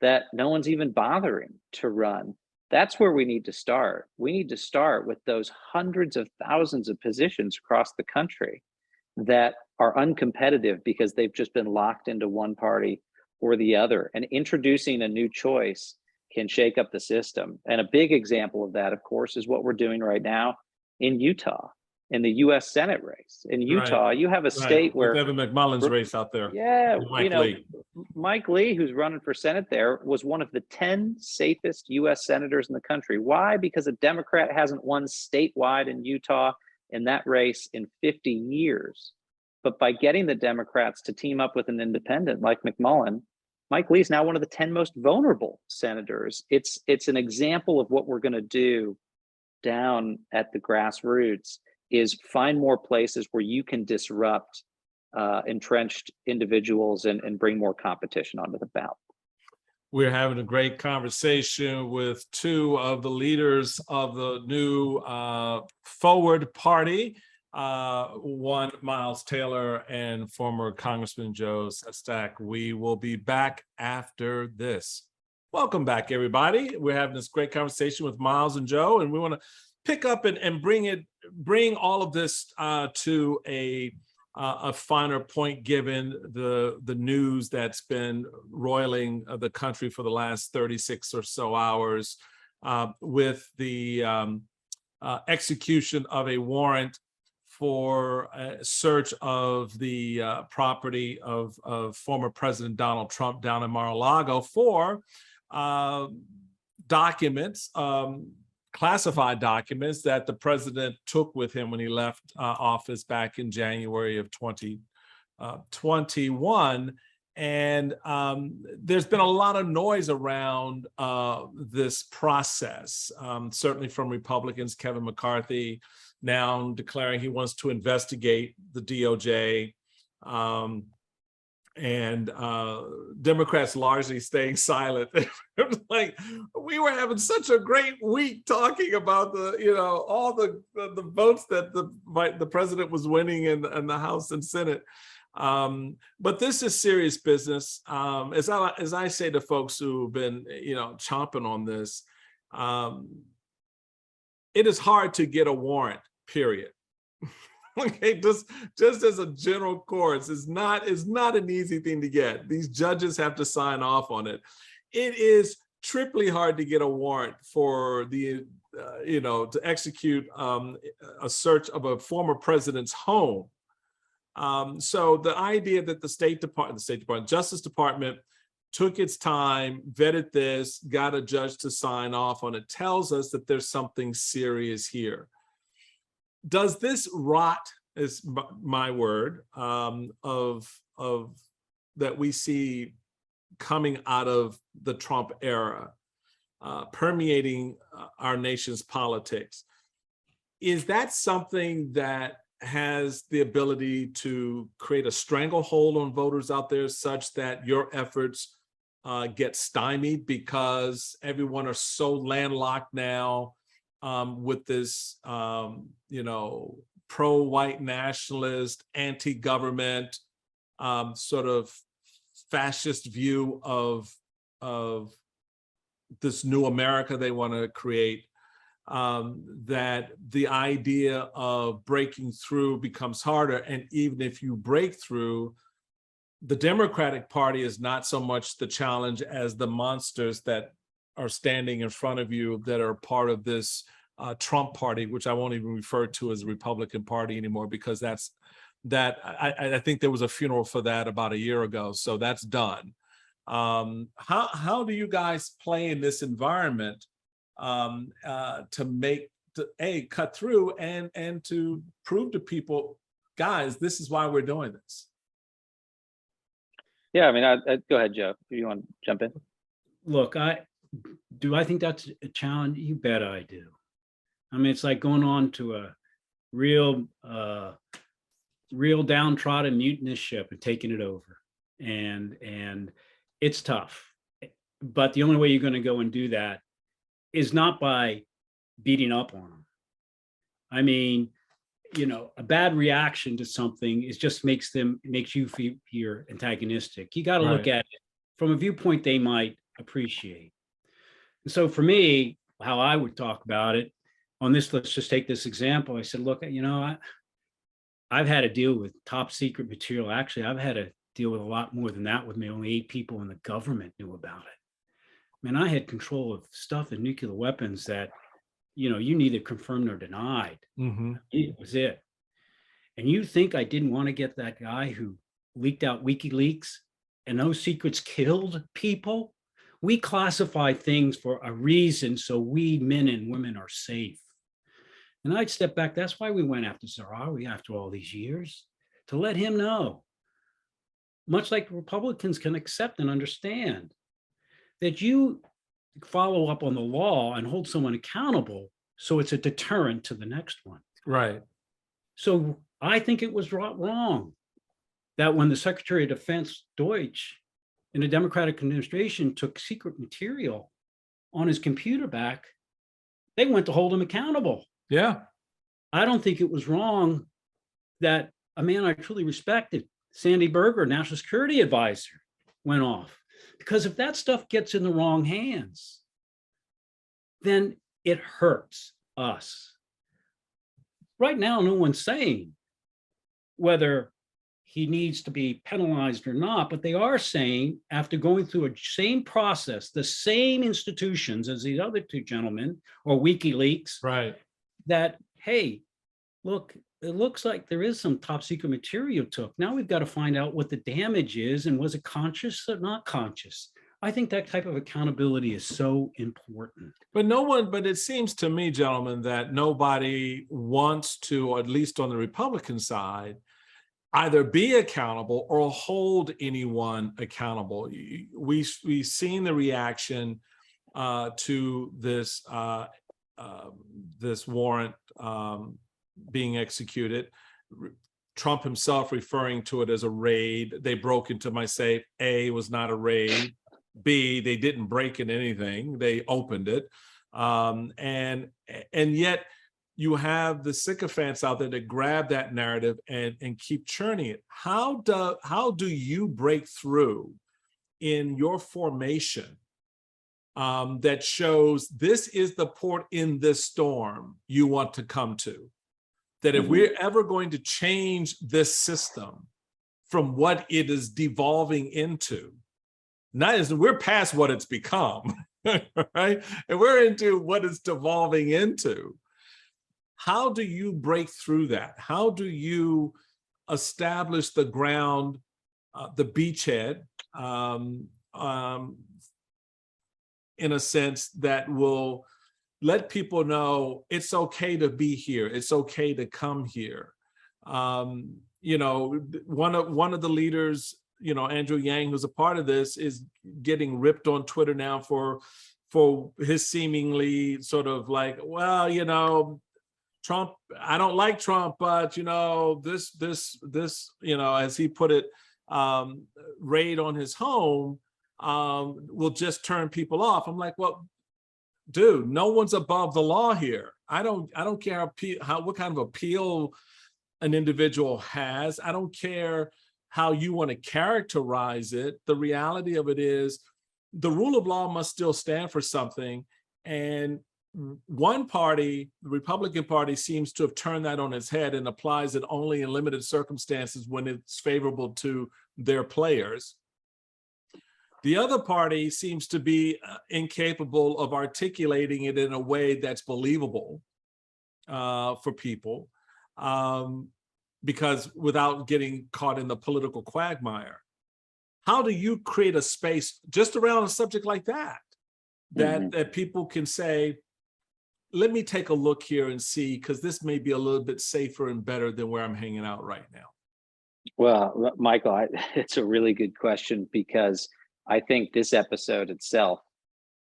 that no one's even bothering to run. That's where we need to start. We need to start with those hundreds of thousands of positions across the country. that are uncompetitive because they've just been locked into one party or the other. And introducing a new choice can shake up the system. And a big example of that, of course, is what we're doing right now in Utah, in the US Senate race. In Utah, Right. you have a Right. state With where, Evan McMullen's race out there. yeah, Mike Lee. Mike Lee, who's running for Senate there, was one of the 10 safest US senators in the country. Why? Because a Democrat hasn't won statewide in Utah in that race in 50 years. But by getting the Democrats to team up with an independent like McMullen, Mike Lee is now one of the 10 most vulnerable senators. It's an example of what we're going to do down at the grassroots, is find more places where you can disrupt entrenched individuals and bring more competition onto the ballot. We're having a great conversation with two of the leaders of the new Forward Party, one Miles Taylor and former Congressman Joe Sestak. We will be back after this. Welcome back, everybody. We're having this great conversation with Miles and Joe, and we want to pick up and bring all of this to a finer point, given the news that's been roiling the country for the last 36 or so hours, with the execution of a warrant for a search of the property of former President Donald Trump down in Mar-a-Lago for documents, classified documents that the president took with him when he left office back in January of 2021. And there's been a lot of noise around this process, certainly from Republicans. Kevin McCarthy now declaring he wants to investigate the DOJ, and Democrats largely staying silent. Like, we were having such a great week talking about all the votes that the president was winning in the House and Senate. But this is serious business. As I say to folks who've been chomping on this, it is hard to get a warrant, period. Okay, just as a general course, is not an easy thing to get. These judges have to sign off on it. It is triply hard to get a warrant for the to execute a search of a former president's home. So the idea that the Justice Department took its time, vetted this, got a judge to sign off on it, tells us that there's something serious here. Does this rot, is my word, of that we see coming out of the Trump era, permeating our nation's politics, is that something that has the ability to create a stranglehold on voters out there, such that your efforts get stymied because everyone are so landlocked now with this, pro-white nationalist, anti-government, sort of fascist view of this new America they want to create, that the idea of breaking through becomes harder. And even if you break through, the Democratic Party is not so much the challenge as the monsters that are standing in front of you that are part of this Trump party, which I won't even refer to as the Republican Party anymore, because I think there was a funeral for that about a year ago. So that's done. How do you guys play in this environment to cut through and to prove to people, guys, this is why we're doing this? Yeah, I mean, go ahead, Joe. Do you want to jump in? Look, I think that's a challenge? You bet I do. I mean, it's like going on to a real downtrodden mutinous ship and taking it over. And it's tough. But the only way you're going to go and do that is not by beating up on them. I mean, a bad reaction to something makes you feel you're antagonistic. You got to look at it from a viewpoint they might appreciate. And so for me, how I would talk about it on this, let's just take this example. I said, look, I've had to deal with top secret material. Actually, I've had to deal with a lot more than that with me. Only 8 people in the government knew about it. I mean, I had control of stuff and nuclear weapons that, you neither confirmed nor denied. Mm-hmm. It was it. And you think I didn't want to get that guy who leaked out WikiLeaks and those secrets killed people? We classify things for a reason so we men and women are safe. And I'd step back. That's why we went after Zarawi after all these years, to let him know, much like Republicans can accept and understand, that you follow up on the law and hold someone accountable so it's a deterrent to the next one. Right. So I think it was wrong that when the Secretary of Defense Deutsch in the Democratic administration took secret material on his computer back, they went to hold him accountable. Yeah. I don't think it was wrong that a man I truly respected, Sandy Berger, National Security Advisor, went off. Because if that stuff gets in the wrong hands, then it hurts us. Right now, no one's saying whether he needs to be penalized or not, but they are saying, after going through a same process, the same institutions as these other 2 gentlemen or WikiLeaks, Right. that, hey, look, it looks like there is some top secret material you took. Now we've got to find out what the damage is and was it conscious or not conscious. I think that type of accountability is so important. But it seems to me, gentlemen, that nobody wants to, or at least on the Republican side, either be accountable or hold anyone accountable. We've seen the reaction to this this warrant being executed. Trump himself referring to it as a raid. They broke into my safe. A, was not a raid. B, they didn't break in anything. They opened it. And yet you have the sycophants out there that grab that narrative and keep churning it. How do you break through in your formation that shows this is the port in this storm you want to come to? That if we're ever going to change this system from what it is devolving into, we're past what it's become, right? And we're into what it's devolving into. How do you break through that? How do you establish the ground, the beachhead, in a sense that will let people know it's okay to be here. It's okay to come here. One of the leaders, Andrew Yang, who's a part of this, is getting ripped on Twitter now for his seemingly sort of like, well, Trump, I don't like Trump, but this, as he put it, raid on his home will just turn people off. I'm like, well, dude, no one's above the law here. I don't care what kind of appeal an individual has. I don't care how you want to characterize it. The reality of it is the rule of law must still stand for something. And one party, the Republican Party, seems to have turned that on its head and applies it only in limited circumstances when it's favorable to their players. The other party seems to be incapable of articulating it in a way that's believable for people, because without getting caught in the political quagmire. How do you create a space just around a subject like that, that people can say, let me take a look here and see, because this may be a little bit safer and better than where I'm hanging out right now? Well, Michael, it's a really good question, because I think this episode itself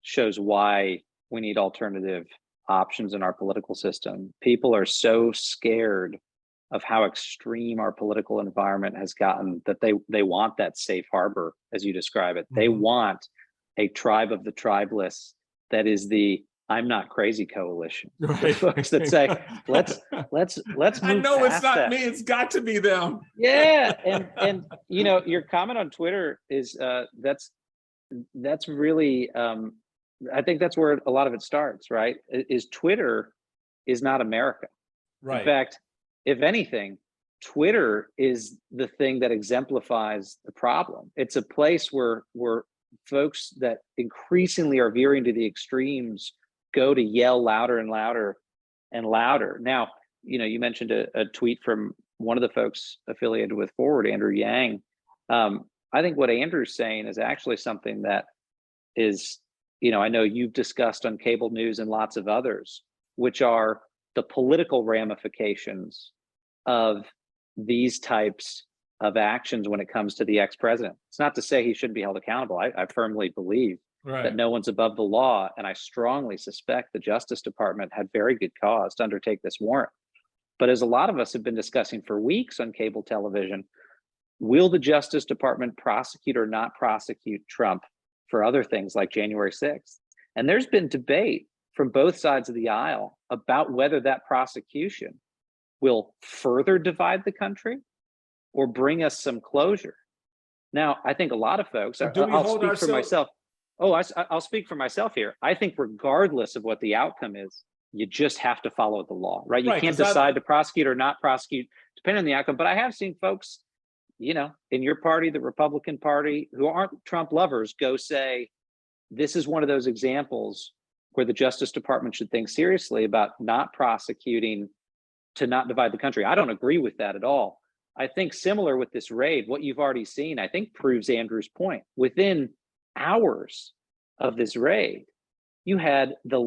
shows why we need alternative options in our political system. People are so scared of how extreme our political environment has gotten that they want that safe harbor, as you describe it. They want a tribe of the tribeless that is the I'm not crazy coalition. Right. The folks that say, let's move I know it's not that. me, it's got to be them. Yeah. And your comment on Twitter is that's really I think that's where a lot of it starts, right? Is Twitter is not America. Right. In fact, if anything, Twitter is the thing that exemplifies the problem. It's a place where folks that increasingly are veering to the extremes go to yell louder and louder and louder. Now, you mentioned a tweet from one of the folks affiliated with Forward, Andrew Yang. I think what Andrew's saying is actually something that is, I know you've discussed on cable news and lots of others, which are the political ramifications of these types of actions when it comes to the ex-president. It's not to say he shouldn't be held accountable. I firmly believe that no one's above the law, and I strongly suspect the Justice Department had very good cause to undertake this warrant. But as a lot of us have been discussing for weeks on cable television, will the Justice Department prosecute or not prosecute Trump for other things like January 6th? And there's been debate from both sides of the aisle about whether that prosecution will further divide the country or bring us some closure. Now, I think a lot of folks, I'll speak for myself. I'll speak for myself here. I think regardless of what the outcome is, you just have to follow the law, right? You can't decide to prosecute or not prosecute depending on the outcome. But I have seen folks, in your party, the Republican Party, who aren't Trump lovers, go say, this is one of those examples where the Justice Department should think seriously about not prosecuting to not divide the country. I don't agree with that at all. I think similar with this raid, what you've already seen, I think proves Andrew's point. Within hours of this raid, you had the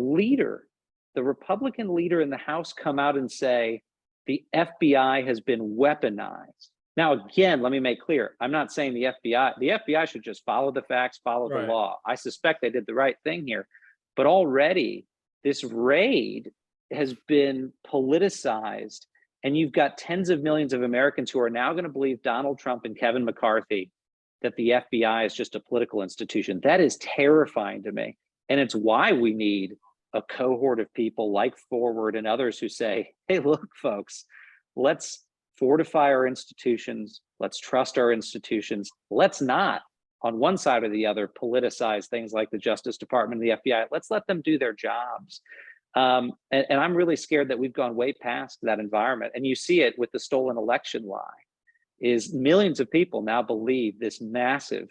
Republican leader in the House come out and say, the FBI has been weaponized. Now, again, let me make clear, I'm not saying the FBI should just follow the facts, follow the law. I suspect they did the right thing here, but already this raid has been politicized, and you've got tens of millions of Americans who are now going to believe Donald Trump and Kevin McCarthy that the FBI is just a political institution. That is terrifying to me. And it's why we need a cohort of people like Forward and others who say, hey, look, folks, let's fortify our institutions. Let's trust our institutions. Let's not, on one side or the other, politicize things like the Justice Department and the FBI. Let's let them do their jobs. And I'm really scared that we've gone way past that environment. And you see it with the stolen election lie, is millions of people now believe this massive,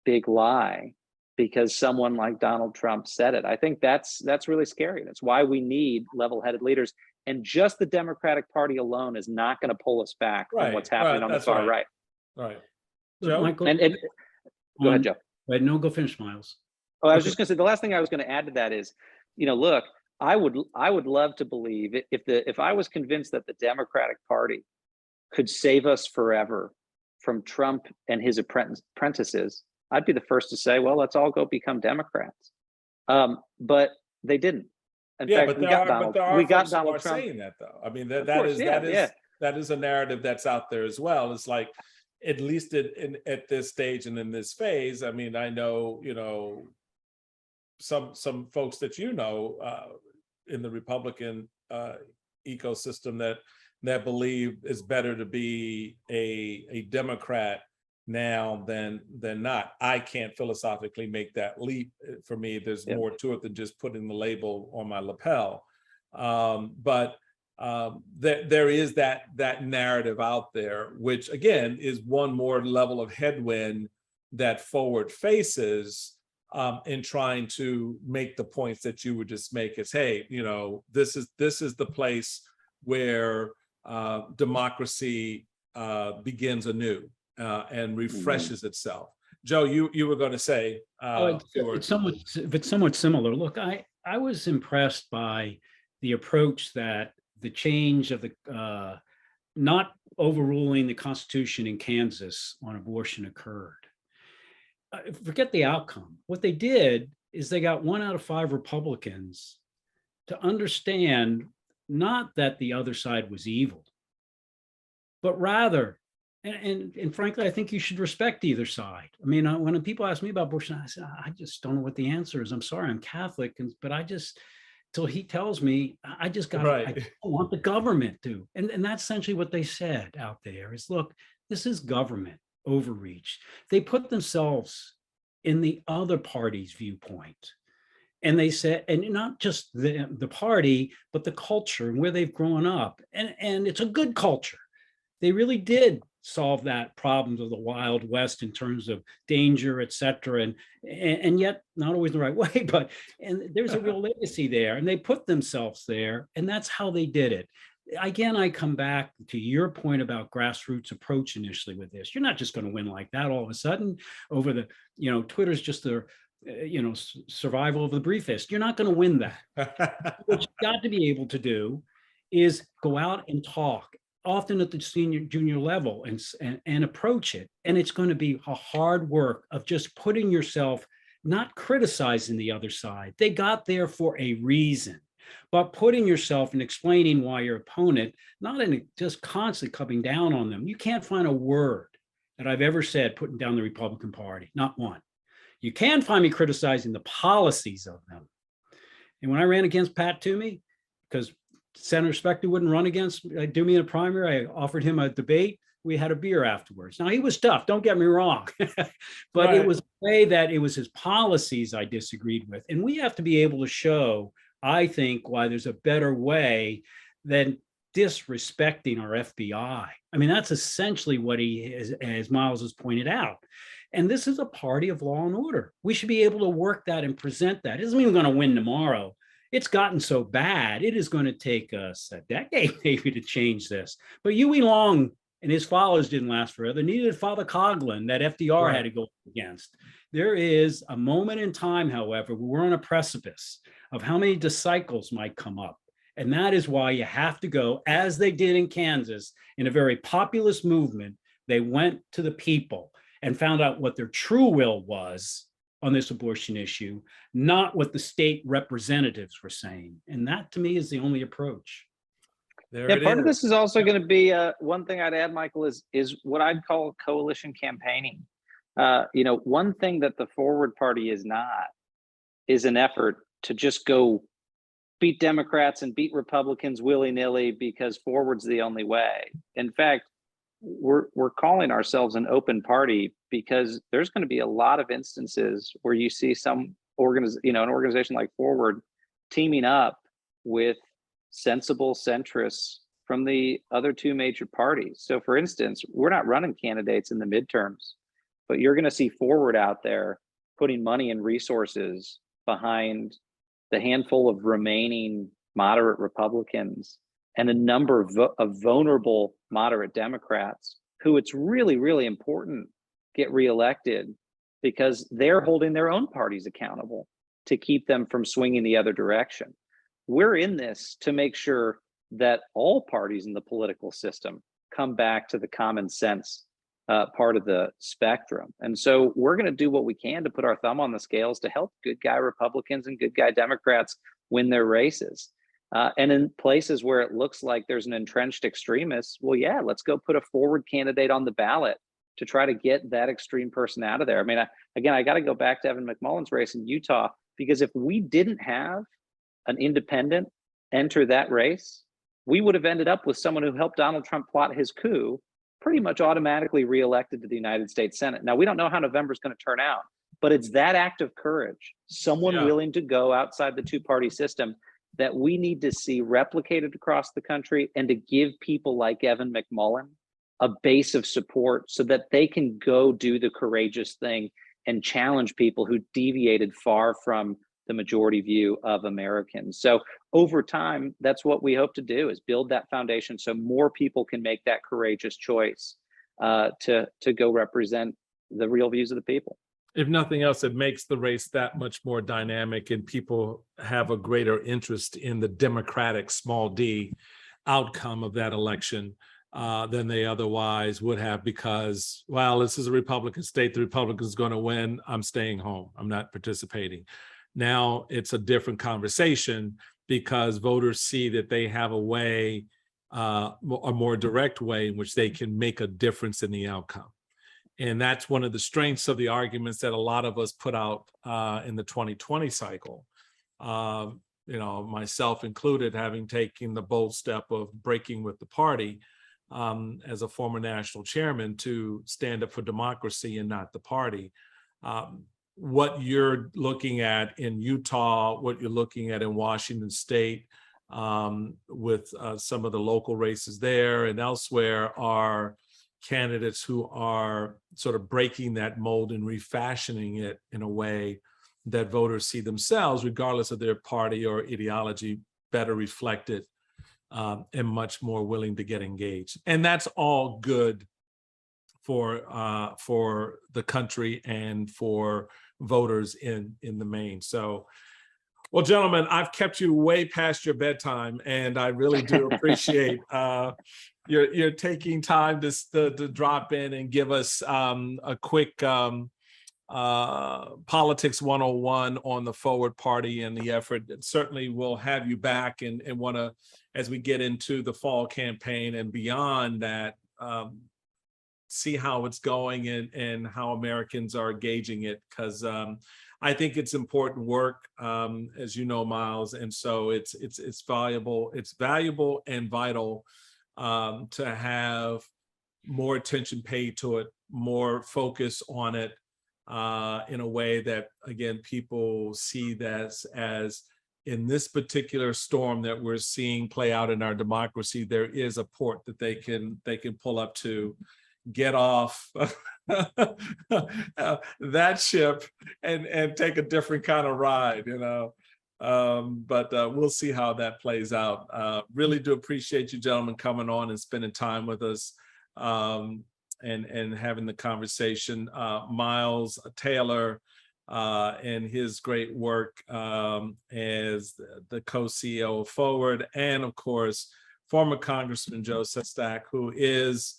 big lie because someone like Donald Trump said it. I think that's really scary. That's why we need level-headed leaders. And just the Democratic Party alone is not going to pull us back from what's happening on the far right. Right. Joe? Michael, go ahead, Joe. No, go finish, Miles. Oh, I was just going to say, the last thing I was going to add to that is, look, I would love to believe if I was convinced that the Democratic Party could save us forever from Trump and his apprentices, I'd be the first to say, well, let's all go become Democrats. But they didn't. In fact, we got Donald Trump saying that, though. I mean, that is a narrative that's out there as well. It's like, at least at this stage and in this phase, I mean, I know, some folks that in the Republican ecosystem that believe it's better to be a Democrat now than not. I can't philosophically make that leap. For me, there's more to it than just putting the label on my lapel. But there is that narrative out there, which again is one more level of headwind that Forward faces in trying to make the points that you would just make is, hey, this is the place where democracy begins anew and refreshes itself. Joe, you were going to say it's somewhat similar. Look, I was impressed by the approach that the change of the not overruling the Constitution in Kansas on abortion occurred. Forget the outcome. What they did is they got 1 out of 5 Republicans to understand not that the other side was evil, but rather, and frankly, I think you should respect either side. I mean, when people ask me about abortion, I say, I just don't know what the answer is. I'm sorry, I'm Catholic, but I just, till he tells me, I just got, I don't want the government to. And that's essentially what they said out there is, look, this is government overreach. They put themselves in the other party's viewpoint. And they said, and not just the party, but the culture and where they've grown up. And it's a good culture. They really did solve that problems of the Wild West in terms of danger, et cetera, and yet not always the right way, but and there's a real legacy there, and they put themselves there, and that's how they did it. Again, I come back to your point about grassroots approach initially with this. You're not just going to win like that all of a sudden over the, Twitter's just the, survival of the briefest. You're not going to win that. What you've got to be able to do is go out and talk, often at the senior junior level, and approach it. And it's going to be a hard work of just putting yourself, not criticizing the other side. They got there for a reason, but putting yourself and explaining why your opponent, not in just constantly coming down on them. You can't find a word that I've ever said putting down the Republican Party, not one. You can find me criticizing the policies of them. And when I ran against Pat Toomey, because Senator Specter wouldn't run against Toomey in a primary, I offered him a debate. We had a beer afterwards. Now, he was tough, don't get me wrong, but right. It was a way that it was his policies I disagreed with. And we have to be able to show, I think, why there's a better way than disrespecting our FBI. I mean, that's essentially what he is, as Miles has pointed out. And this is a party of law and order. We should be able to work that and present that. It doesn't mean we're going to win tomorrow. It's gotten so bad, it is going to take us a decade maybe to change this. But Huey Long and his followers didn't last forever. Neither did Father Coughlin that FDR right. had to go against. There is a moment in time, however, where we're on a precipice of how many disciples might come up. And that is why you have to go, as they did in Kansas, in a very populist movement. They went to the people and found out what their true will was on this abortion issue, not what the state representatives were saying. And that, to me, is the only approach. Part of this is also going to be one thing I'd add, Michael, is what I'd call coalition campaigning. One thing that the Forward Party is not is an effort to just go beat Democrats and beat Republicans willy-nilly because Forward's the only way. In fact, we're calling ourselves an open party because there's going to be a lot of instances where you see an organization like Forward teaming up with sensible centrists from the other two major parties. So for instance, we're not running candidates in the midterms, but you're going to see Forward out there putting money and resources behind the handful of remaining moderate Republicans and a number of vulnerable moderate Democrats who it's really, really important get reelected because they're holding their own parties accountable to keep them from swinging the other direction. We're in this to make sure that all parties in the political system come back to the common sense part of the spectrum. And so we're going to do what we can to put our thumb on the scales to help good guy Republicans and good guy Democrats win their races. And in places where it looks like there's an entrenched extremist, well, yeah, let's go put a Forward candidate on the ballot to try to get that extreme person out of there. I mean, I got to go back to Evan McMullen's race in Utah, because if we didn't have an independent enter that race, we would have ended up with someone who helped Donald Trump plot his coup, pretty much automatically reelected to the United States Senate. Now, we don't know how November is going to turn out, but it's that act of courage, someone willing to go outside the two-party system, that we need to see replicated across the country, and to give people like Evan McMullen a base of support so that they can go do the courageous thing and challenge people who deviated far from the majority view of Americans. So over time, that's what we hope to do, is build that foundation so more people can make that courageous choice to go represent the real views of the people. If nothing else, it makes the race that much more dynamic, and people have a greater interest in the Democratic small d outcome of that election than they otherwise would have, because, well, this is a Republican state, the Republican's going to win, I'm staying home, I'm not participating. Now it's a different conversation because voters see that they have a way, a more direct way in which they can make a difference in the outcome. And that's one of the strengths of the arguments that a lot of us put out in the 2020 cycle. Myself included, having taken the bold step of breaking with the party as a former national chairman to stand up for democracy and not the party. What you're looking at in Utah, what you're looking at in Washington State, with some of the local races there and elsewhere are candidates who are sort of breaking that mold and refashioning it in a way that voters see themselves, regardless of their party or ideology, better reflected and much more willing to get engaged. And that's all good for the country and for voters in the main. So, well, gentlemen, I've kept you way past your bedtime, and I really do appreciate you're taking time to drop in and give us a quick politics 101 on the Forward Party and the effort. Certainly we'll have you back and want to, as we get into the fall campaign and beyond that, see how it's going and how Americans are gauging it, because I think it's important work, as you know, Miles, and so it's valuable and vital to have more attention paid to it, more focus on it, in a way that, again, people see that as in this particular storm that we're seeing play out in our democracy, there is a port that they can pull up to, get off that ship and take a different kind of ride, you know. But we'll see how that plays out. Really do appreciate you gentlemen coming on and spending time with us and having the conversation. Miles Taylor and his great work as the co-CEO of Forward, and of course, former Congressman Joe Sestak, who is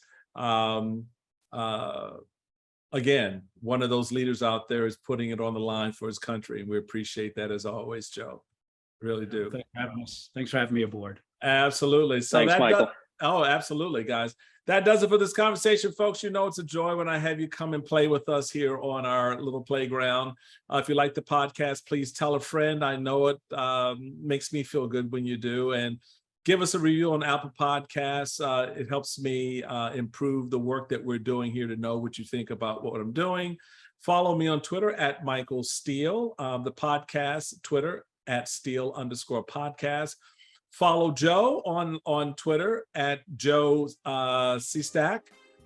again, one of those leaders out there is putting it on the line for his country. And we appreciate that as always, Joe. Really do. Thanks for having us. Thanks for having me aboard. Absolutely. So thanks, Michael. Oh, absolutely, guys. That does it for this conversation, folks. You know, it's a joy when I have you come and play with us here on our little playground. If you like the podcast, please tell a friend. I know it makes me feel good when you do. And give us a review on Apple Podcasts. It helps me improve the work that we're doing here to know what you think about what I'm doing. Follow me on Twitter at Michael Steele, the podcast Twitter at Steele_podcast. Follow Joe on Twitter at Joe Sestak,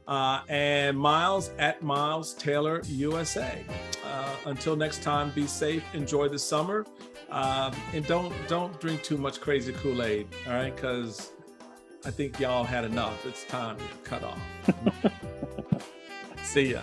and Miles at Miles Taylor USA. Until next time, be safe, enjoy the summer. And don't drink too much crazy Kool-Aid, all right? Because I think y'all had enough. It's time to cut off. See ya.